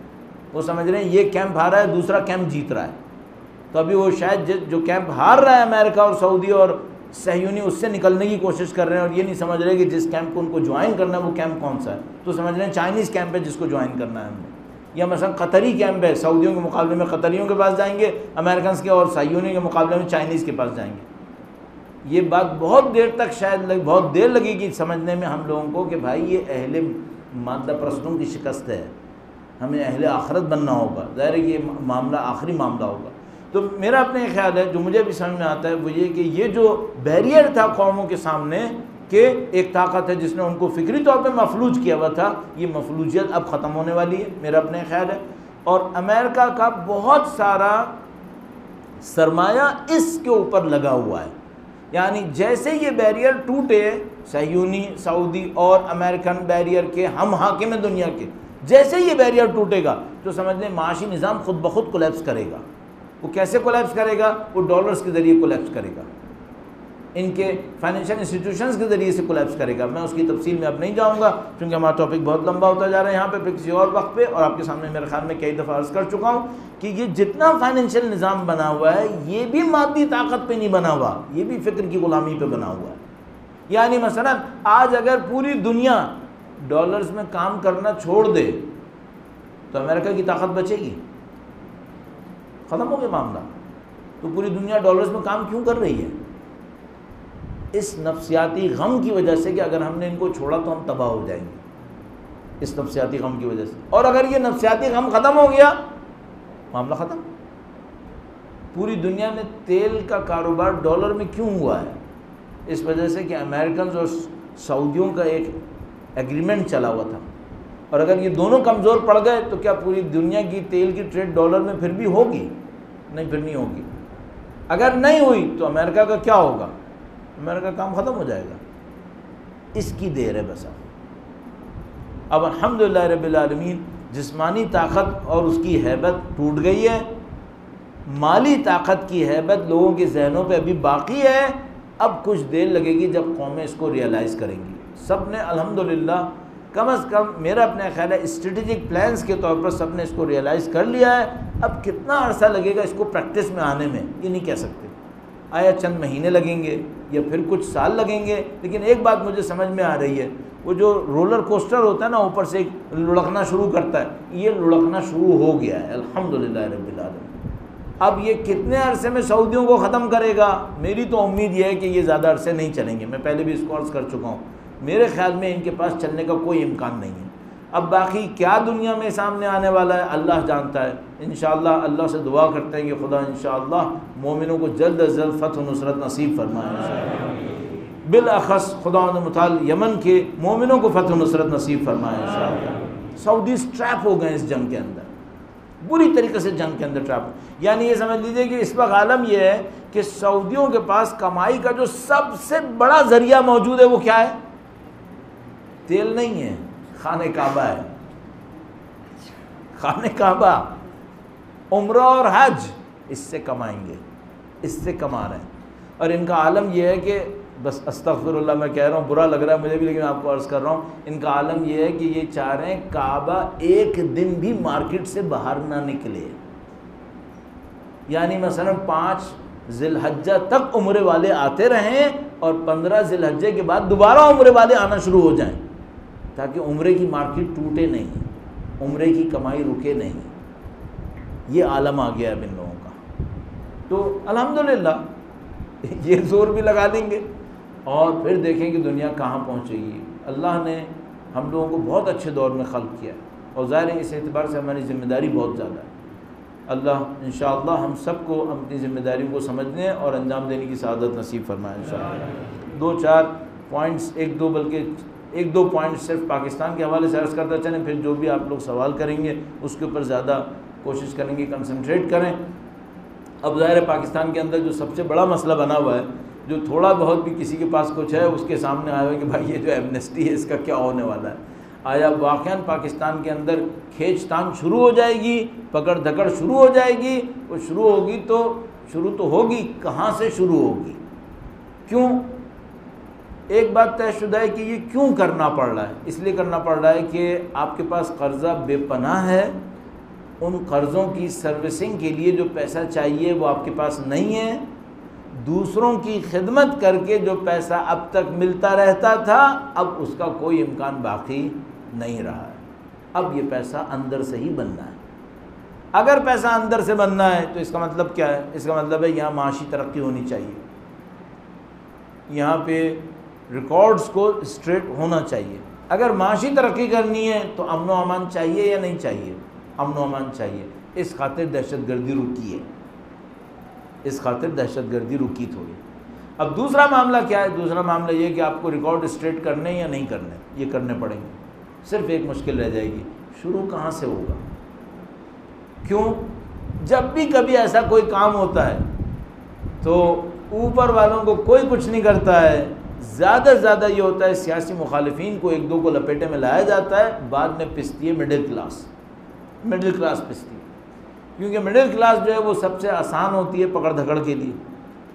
وہ سمجھ رہے ہیں یہ کیمپ ہار رہا ہے دوسرا کیمپ جیت رہا ہے، تو ابھی وہ شاید جو کیمپ ہار رہا ہے امریکہ اور سعودی اور صہیونی، اس سے نکلنے کی کوشش کر رہے ہیں، اور یہ نہیں سمجھ رہے کہ جس کیمپ کو ان کو جوائن کرنا ہے وہ کیمپ کون سا ہے، تو سمجھ رہے ہیں چائنیز کیمپ ہے جس کو جوائن کرنا ہے ہم نے، یا مثلا قطری کیمپ ہے، سعودیوں کے مقابلے میں قطریوں کے پاس جائیں گے امریکنز کے، اور صہیونی کے مقابلے میں چائنیز کے پاس جائیں گے۔ یہ بات بہت دیر تک شاید بہت دیر لگے گی سمجھنے میں ہم لوگوں کو کہ بھائی یہ اہل مادہ پرستوں کی شکست ہے، ہمیں اہل آخرت بننا ہوگا۔ ظاہر ہے کہ یہ معاملہ آخری معاملہ ہوگا۔ تو میرا اپنے خیال ہے جو مجھے بھی سمجھ میں آتا ہے وہ یہ کہ یہ جو بیریئر تھا قوموں کے سامنے کہ ایک طاقت ہے جس نے ان کو فکری طور پہ مفلوج کیا ہوا تھا، یہ مفلوجیت اب ختم ہونے والی ہے، میرا اپنے خیال ہے۔ اور امریکہ کا بہت سارا سرمایہ اس کے اوپر لگا ہوا ہے، یعنی جیسے یہ بیریئر ٹوٹے، صہیونی، سعودی اور امریکن بیریئر کے ہم حاکم دنیا کے، جیسے یہ بیریئر ٹوٹے گا تو سمجھ لیں معاشی نظام خود بخود کولیپس کرے گا۔ وہ کیسے کولیپس کرے گا؟ وہ ڈالرز کے ذریعے کولیپس کرے گا، ان کے فائنینشیل انسٹیٹیوشنز کے ذریعے سے کولیپس کرے گا۔ میں اس کی تفصیل میں اب نہیں جاؤں گا کیونکہ ہمارا ٹاپک بہت لمبا ہوتا جا رہا ہے یہاں پہ کسی اور وقت پہ، اور آپ کے سامنے میرے خیال میں کئی دفعہ عرض کر چکا ہوں کہ یہ جتنا فائنینشیل نظام بنا ہوا ہے یہ بھی مادی طاقت پہ نہیں بنا ہوا، یہ بھی فکر کی غلامی پہ بنا ہوا ہے۔ یعنی مثلا آج اگر پوری دنیا ڈالرز میں کام کرنا چھوڑ دے تو امریکہ کی طاقت بچے گی؟ ختم ہو گیا معاملہ. تو پوری دنیا ڈالرز میں کام کیوں کر رہی ہے؟ اس نفسیاتی غم کی وجہ سے کہ اگر ہم نے ان کو چھوڑا تو ہم تباہ ہو جائیں گے. اس نفسیاتی غم کی وجہ سے. اور اگر یہ نفسیاتی غم ختم ہو گیا معاملہ ختم. پوری دنیا میں تیل کا کاروبار ڈالر میں کیوں ہوا ہے؟ اس وجہ سے کہ امریکنز اور سعودیوں کا ایک ایگریمنٹ چلا ہوا تھا. اور اگر یہ دونوں کمزور پڑ گئے تو کیا پوری دنیا کی تیل کی ٹریڈ ڈالر میں پھر بھی ہوگی؟ نہیں، پھر نہیں ہوگی. اگر نہیں ہوئی تو امریکہ کا کیا ہوگا؟ امریکہ کا کام ختم ہو جائے گا. اس کی دیر ہے بس. اب الحمدللہ رب العالمین جسمانی طاقت اور اس کی ہیبت ٹوٹ گئی ہے. مالی طاقت کی ہیبت لوگوں کے ذہنوں پہ ابھی باقی ہے. اب کچھ دیر لگے گی جب قومیں اس کو ریئلائز کریں گی. سب نے الحمدللہ کم از کم میرا اپنا خیال ہے اسٹریٹجک پلانز کے طور پر سب نے اس کو ریئلائز کر لیا ہے. اب کتنا عرصہ لگے گا اس کو پریکٹس میں آنے میں یہ نہیں کہہ سکتے. آیا چند مہینے لگیں گے یا پھر کچھ سال لگیں گے. لیکن ایک بات مجھے سمجھ میں آ رہی ہے، وہ جو رولر کوسٹر ہوتا ہے نا، اوپر سے ایک لڑکنا شروع کرتا ہے، یہ لڑکنا شروع ہو گیا ہے الحمدللہ رب العالمین. اب یہ کتنے عرصے میں سعودیوں کو ختم کرے گا؟ میری تو امید یہ ہے کہ یہ زیادہ عرصے نہیں چلیں گے. میں پہلے بھی اس کو عرض کر چکا ہوں، میرے خیال میں ان کے پاس چلنے کا کوئی امکان نہیں ہے. اب باقی کیا دنیا میں سامنے آنے والا ہے اللہ جانتا ہے. انشاءاللہ اللہ سے دعا کرتے ہیں کہ خدا انشاءاللہ مومنوں کو جلد از جلد فتح و نصرت نصیب فرمائے. بالاخص خدا متعال یمن کے مومنوں کو فتح و نصرت نصیب فرمائے انشاءاللہ. سعودیز ٹریپ ہو گئے اس جنگ کے اندر، بری طریقے سے جنگ کے اندر ٹریپ. یعنی یہ سمجھ لیجیے کہ اس وقت عالم یہ ہے کہ سعودیوں کے پاس کمائی کا جو سب سے بڑا ذریعہ موجود ہے وہ کیا ہے؟ تیل نہیں ہے، خانہ کعبہ ہے. خانہ کعبہ، عمرہ اور حج، اس سے کمائیں گے، اس سے کما رہے ہیں. اور ان کا عالم یہ ہے کہ بس استغفر اللہ میں کہہ رہا ہوں، برا لگ رہا ہے مجھے بھی لیکن آپ کو عرض کر رہا ہوں، ان کا عالم یہ ہے کہ یہ چاہ رہے ہیں کعبہ ایک دن بھی مارکیٹ سے باہر نہ نکلے. یعنی مثلا 5 ذی الحجہ تک عمرے والے آتے رہیں اور 15 ذی الحجہ کے بعد دوبارہ عمرے والے آنا شروع ہو جائیں، تاکہ عمرے کی مارکیٹ ٹوٹے نہیں، عمرے کی کمائی رکے نہیں. یہ عالم آ گیا ہے ان لوگوں کا. تو الحمدللہ یہ زور بھی لگا لیں گے اور پھر دیکھیں کہ دنیا کہاں پہنچے گی. اللہ نے ہم لوگوں کو بہت اچھے دور میں خلق کیا اور ظاہر ہے اس اعتبار سے ہماری ذمہ داری بہت زیادہ ہے. اللہ انشاءاللہ ہم سب کو اپنی ذمہ داریوں کو سمجھنے اور انجام دینے کی سعادت نصیب فرمائے انشاءاللہ. 2-4 پوائنٹس، 1-2 پوائنٹس صرف پاکستان کے حوالے سے عرض کرتا چلیں، پھر جو بھی آپ لوگ سوال کریں گے اس کے اوپر زیادہ کوشش کریں گے کنسنٹریٹ کریں. اب ظاہر ہے پاکستان کے اندر جو سب سے بڑا مسئلہ بنا ہوا ہے، جو تھوڑا بہت بھی کسی کے پاس کچھ ہے اس کے سامنے آیا ہوا ہے کہ بھائی یہ جو ایمنسٹی ہے اس کا کیا ہونے والا ہے. آیا واقعاً پاکستان کے اندر کھینچ تان شروع ہو جائے گی، پکڑ دھکڑ شروع ہو جائے گی؟ وہ شروع ہوگی تو شروع تو ہوگی، کہاں سے شروع ہوگی؟ کیوں؟ ایک بات طے شدہ ہے کہ یہ کیوں کرنا پڑ رہا ہے. اس لیے کرنا پڑ رہا ہے کہ آپ کے پاس قرضہ بے پناہ ہے، ان قرضوں کی سروسنگ کے لیے جو پیسہ چاہیے وہ آپ کے پاس نہیں ہے. دوسروں کی خدمت کر کے جو پیسہ اب تک ملتا رہتا تھا اب اس کا کوئی امکان باقی نہیں رہا ہے. اب یہ پیسہ اندر سے ہی بننا ہے. اگر پیسہ اندر سے بننا ہے تو اس کا مطلب کیا ہے؟ اس کا مطلب ہے یہاں معاشی ترقی ہونی چاہیے، یہاں پہ ریکارڈز کو اسٹریٹ ہونا چاہیے. اگر معاشی ترقی کرنی ہے تو امن و امان چاہیے یا نہیں چاہیے؟ امن و امان چاہیے. اس خاطر دہشت گردی رکی ہے، اس خاطر دہشت گردی رکی تھوڑی. اب دوسرا معاملہ کیا ہے؟ دوسرا معاملہ یہ کہ آپ کو ریکارڈ اسٹریٹ کرنے یا نہیں کرنے، یہ کرنے پڑیں گے. صرف ایک مشکل رہ جائے گی، شروع کہاں سے ہوگا؟ کیوں؟ جب بھی کبھی ایسا کوئی کام ہوتا ہے تو اوپر والوں کو کوئی کچھ نہیں کرتا ہے، زیادہ سے زیادہ یہ ہوتا ہے سیاسی مخالفین کو 1-2 کو لپیٹے میں لایا جاتا ہے، بعد میں پستی ہے مڈل کلاس پستی ہے. کیونکہ مڈل کلاس جو ہے وہ سب سے آسان ہوتی ہے پکڑ دھکڑ کے لیے.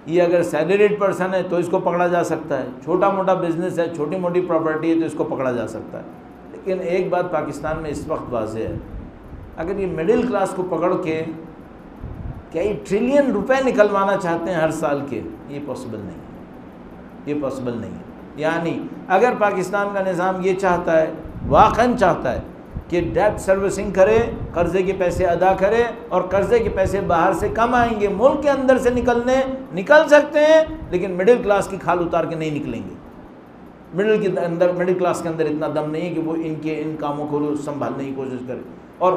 یہ اگر سیلریڈ پرسن ہے تو اس کو پکڑا جا سکتا ہے، چھوٹا موٹا بزنس ہے، چھوٹی موٹی پراپرٹی ہے تو اس کو پکڑا جا سکتا ہے. لیکن ایک بات پاکستان میں اس وقت واضح ہے، اگر یہ مڈل کلاس کو پکڑ کے کئی ٹریلین روپے نکلوانا چاہتے ہیں ہر سال کے، یہ پاسبل نہیں ہے، یہ پاسبل نہیں ہے. یعنی اگر پاکستان کا نظام یہ چاہتا ہے، واقعاً چاہتا ہے کہ ڈیٹ سروسنگ کرے، قرضے کے پیسے ادا کرے، اور قرضے کے پیسے باہر سے کم آئیں گے، ملک کے اندر سے نکل سکتے ہیں لیکن مڈل کلاس کی کھال اتار کے نہیں نکلیں گے۔ مڈل کلاس کے اندر اتنا دم نہیں ہے کہ وہ ان کاموں کو سنبھالنے کی کوشش کرے۔ اور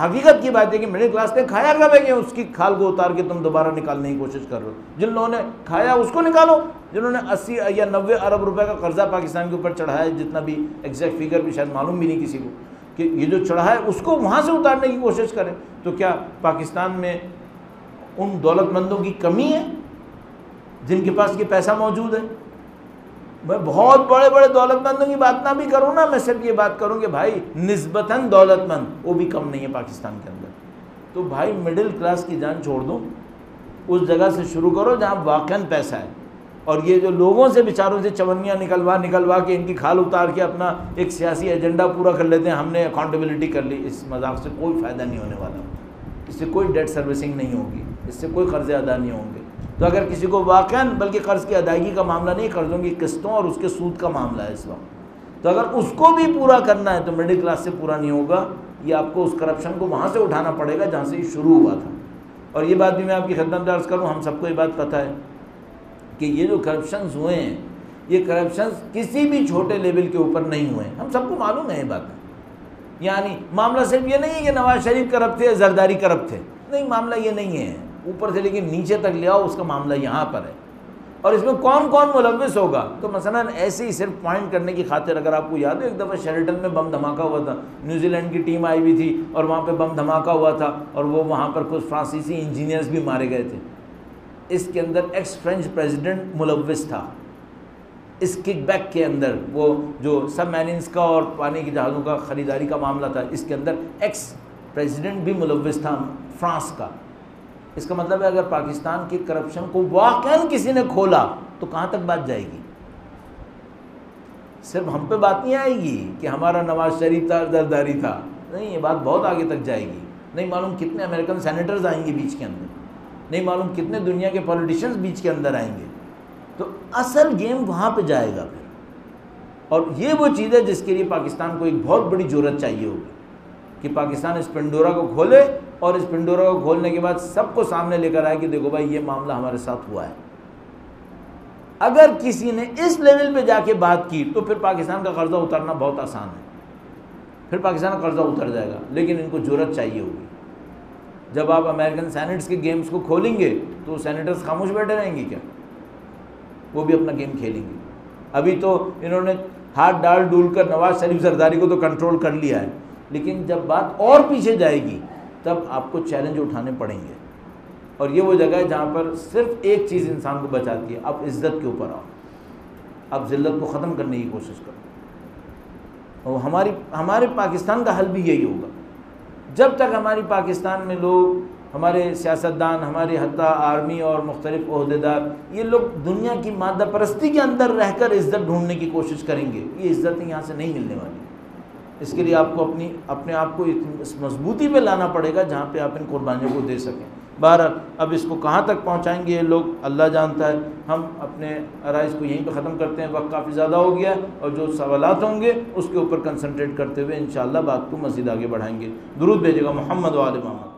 حقیقت کی بات ہے کہ مڈل کلاس نے کھایا کب ہے کہ اس کی کھال کو اتار کے تم دوبارہ نکالنے کی کوشش کر رہے ہو۔ جن لوگوں نے کھایا اس کو نکالو، جنہوں نے 80 یا 90 ارب روپے کا قرضہ پاکستان کے اوپر چڑھایا ہے، جتنا بھی ایگزیکٹ فگر بھی شاید معلوم بھی نہیں کسی کو کہ یہ جو چڑھا ہے اس کو وہاں سے اتارنے کی کوشش کریں۔ تو کیا پاکستان میں ان دولت مندوں کی کمی ہے جن کے پاس یہ پیسہ موجود ہے؟ میں بہت بڑے بڑے دولت مندوں کی بات نہ بھی کروں نا، میں صرف یہ بات کروں کہ بھائی نسبتاً دولت مند وہ بھی کم نہیں ہے پاکستان کے اندر۔ تو بھائی مڈل کلاس کی جان چھوڑ دو، اس جگہ سے شروع کرو جہاں واقعاً پیسہ ہے، اور یہ جو لوگوں سے بیچاروں سے چونیاں نکلوا کے ان کی کھال اتار کے اپنا ایک سیاسی ایجنڈا پورا کر لیتے ہیں، ہم نے اکاؤنٹیبلٹی کر لی، اس مذاق سے کوئی فائدہ نہیں ہونے والا، اس سے کوئی ڈیٹ سروسنگ نہیں ہوگی، اس سے کوئی قرضے ادا نہیں ہوں گے۔ تو اگر کسی کو واقعاً بلکہ قرض کی ادائیگی کا معاملہ نہیں، قرضوں کی قسطوں اور اس کے سود کا معاملہ ہے اس وقت، تو اگر اس کو بھی پورا کرنا ہے تو مڈل کلاس سے پورا نہیں ہوگا، یہ آپ کو اس کرپشن کو وہاں سے اٹھانا پڑے گا جہاں سے یہ شروع ہوا تھا۔ اور یہ بات بھی میں آپ کی خدمت میں عرض کروں، ہم سب کو یہ بات پتہ ہے کہ یہ جو کرپشنز ہوئے ہیں، یہ کرپشنز کسی بھی چھوٹے لیول کے اوپر نہیں ہوئے ہیں، ہم سب کو معلوم ہے یہ بات۔ یعنی معاملہ صرف یہ نہیں ہے کہ نواز شریف کرپٹ تھے، زرداری کرپٹ تھے، نہیں، معاملہ یہ نہیں ہے اوپر سے لیکن نیچے تک لے آؤ، اس کا معاملہ یہاں پر ہے۔ اور اس میں کون کون ملوث ہوگا؟ تو مثلا ایسے ہی صرف پوائنٹ کرنے کی خاطر، اگر آپ کو یاد ہے ایک دفعہ شیرٹن میں بم دھماکہ ہوا تھا، نیوزی لینڈ کی ٹیم آئی ہوئی تھی اور وہاں پہ بم دھماکہ ہوا تھا، اور وہ وہاں پر کچھ فرانسیسی انجینئرز بھی مارے گئے تھے۔ اس کے اندر ایکس فرینچ پریزیڈنٹ ملوث تھا، اس کک بیک کے اندر، وہ جو سب میرینز کا اور پانی کی جہازوں کا خریداری کا معاملہ تھا، اس کے اندر ایکس پریزیڈنٹ بھی ملوث تھا فرانس کا۔ اس کا مطلب ہے اگر پاکستان کی کرپشن کو واقعاً کسی نے کھولا تو کہاں تک بات جائے گی؟ صرف ہم پہ بات نہیں آئے گی کہ ہمارا نواز شریف تھا، زرداری تھا، نہیں، یہ بات بہت آگے تک جائے گی۔ نہیں معلوم کتنے امریکن سینیٹرز آئیں گے بیچ کے اندر، نہیں معلوم کتنے دنیا کے پولیٹیشنز بیچ کے اندر آئیں گے۔ تو اصل گیم وہاں پہ جائے گا پھر، اور یہ وہ چیز ہے جس کے لیے پاکستان کو ایک بہت بڑی جرأت چاہیے ہوگی کہ پاکستان اس پنڈورا کو کھولے، اور اس پنڈورا کو کھولنے کے بعد سب کو سامنے لے کر آئے کہ دیکھو بھائی یہ معاملہ ہمارے ساتھ ہوا ہے۔ اگر کسی نے اس لیول پہ جا کے بات کی تو پھر پاکستان کا قرضہ اترنا بہت آسان ہے، پھر پاکستان کا قرضہ اتر جائے گا، لیکن ان کو جرأت چاہیے ہوگی۔ جب آپ امریکن سینیٹس کے گیمز کو کھولیں گے تو سینیٹرز خاموش بیٹھے رہیں گے کیا؟ وہ بھی اپنا گیم کھیلیں گے۔ ابھی تو انہوں نے ہاتھ ڈال ڈول کر نواز شریف زرداری کو تو کنٹرول کر لیا ہے، لیکن جب بات اور پیچھے جائے گی تب آپ کو چیلنج اٹھانے پڑیں گے، اور یہ وہ جگہ ہے جہاں پر صرف ایک چیز انسان کو بچاتی ہے، آپ عزت کے اوپر آؤ، آپ ذلت کو ختم کرنے کی کوشش کرو۔ اور ہمارے پاکستان کا حل بھی یہی ہوگا، جب تک ہماری پاکستان میں لوگ، ہمارے سیاستدان، ہمارے حتیٰ آرمی اور مختلف عہدیدار، یہ لوگ دنیا کی مادہ پرستی کے اندر رہ کر عزت ڈھونڈنے کی کوشش کریں گے، یہ عزت یہاں سے نہیں ملنے والی۔ اس کے لیے آپ کو اپنے آپ کو اس مضبوطی پہ لانا پڑے گا جہاں پہ آپ ان قربانیوں کو دے سکیں۔ بہرحال اب اس کو کہاں تک پہنچائیں گے یہ لوگ اللہ جانتا ہے۔ ہم اپنے عرائض کو یہیں پہ ختم کرتے ہیں، وقت کافی زیادہ ہو گیا ہے، اور جو سوالات ہوں گے اس کے اوپر کنسنٹریٹ کرتے ہوئے انشاءاللہ بات کو مزید آگے بڑھائیں گے۔ درود بھیجے گا محمد و آل محمد۔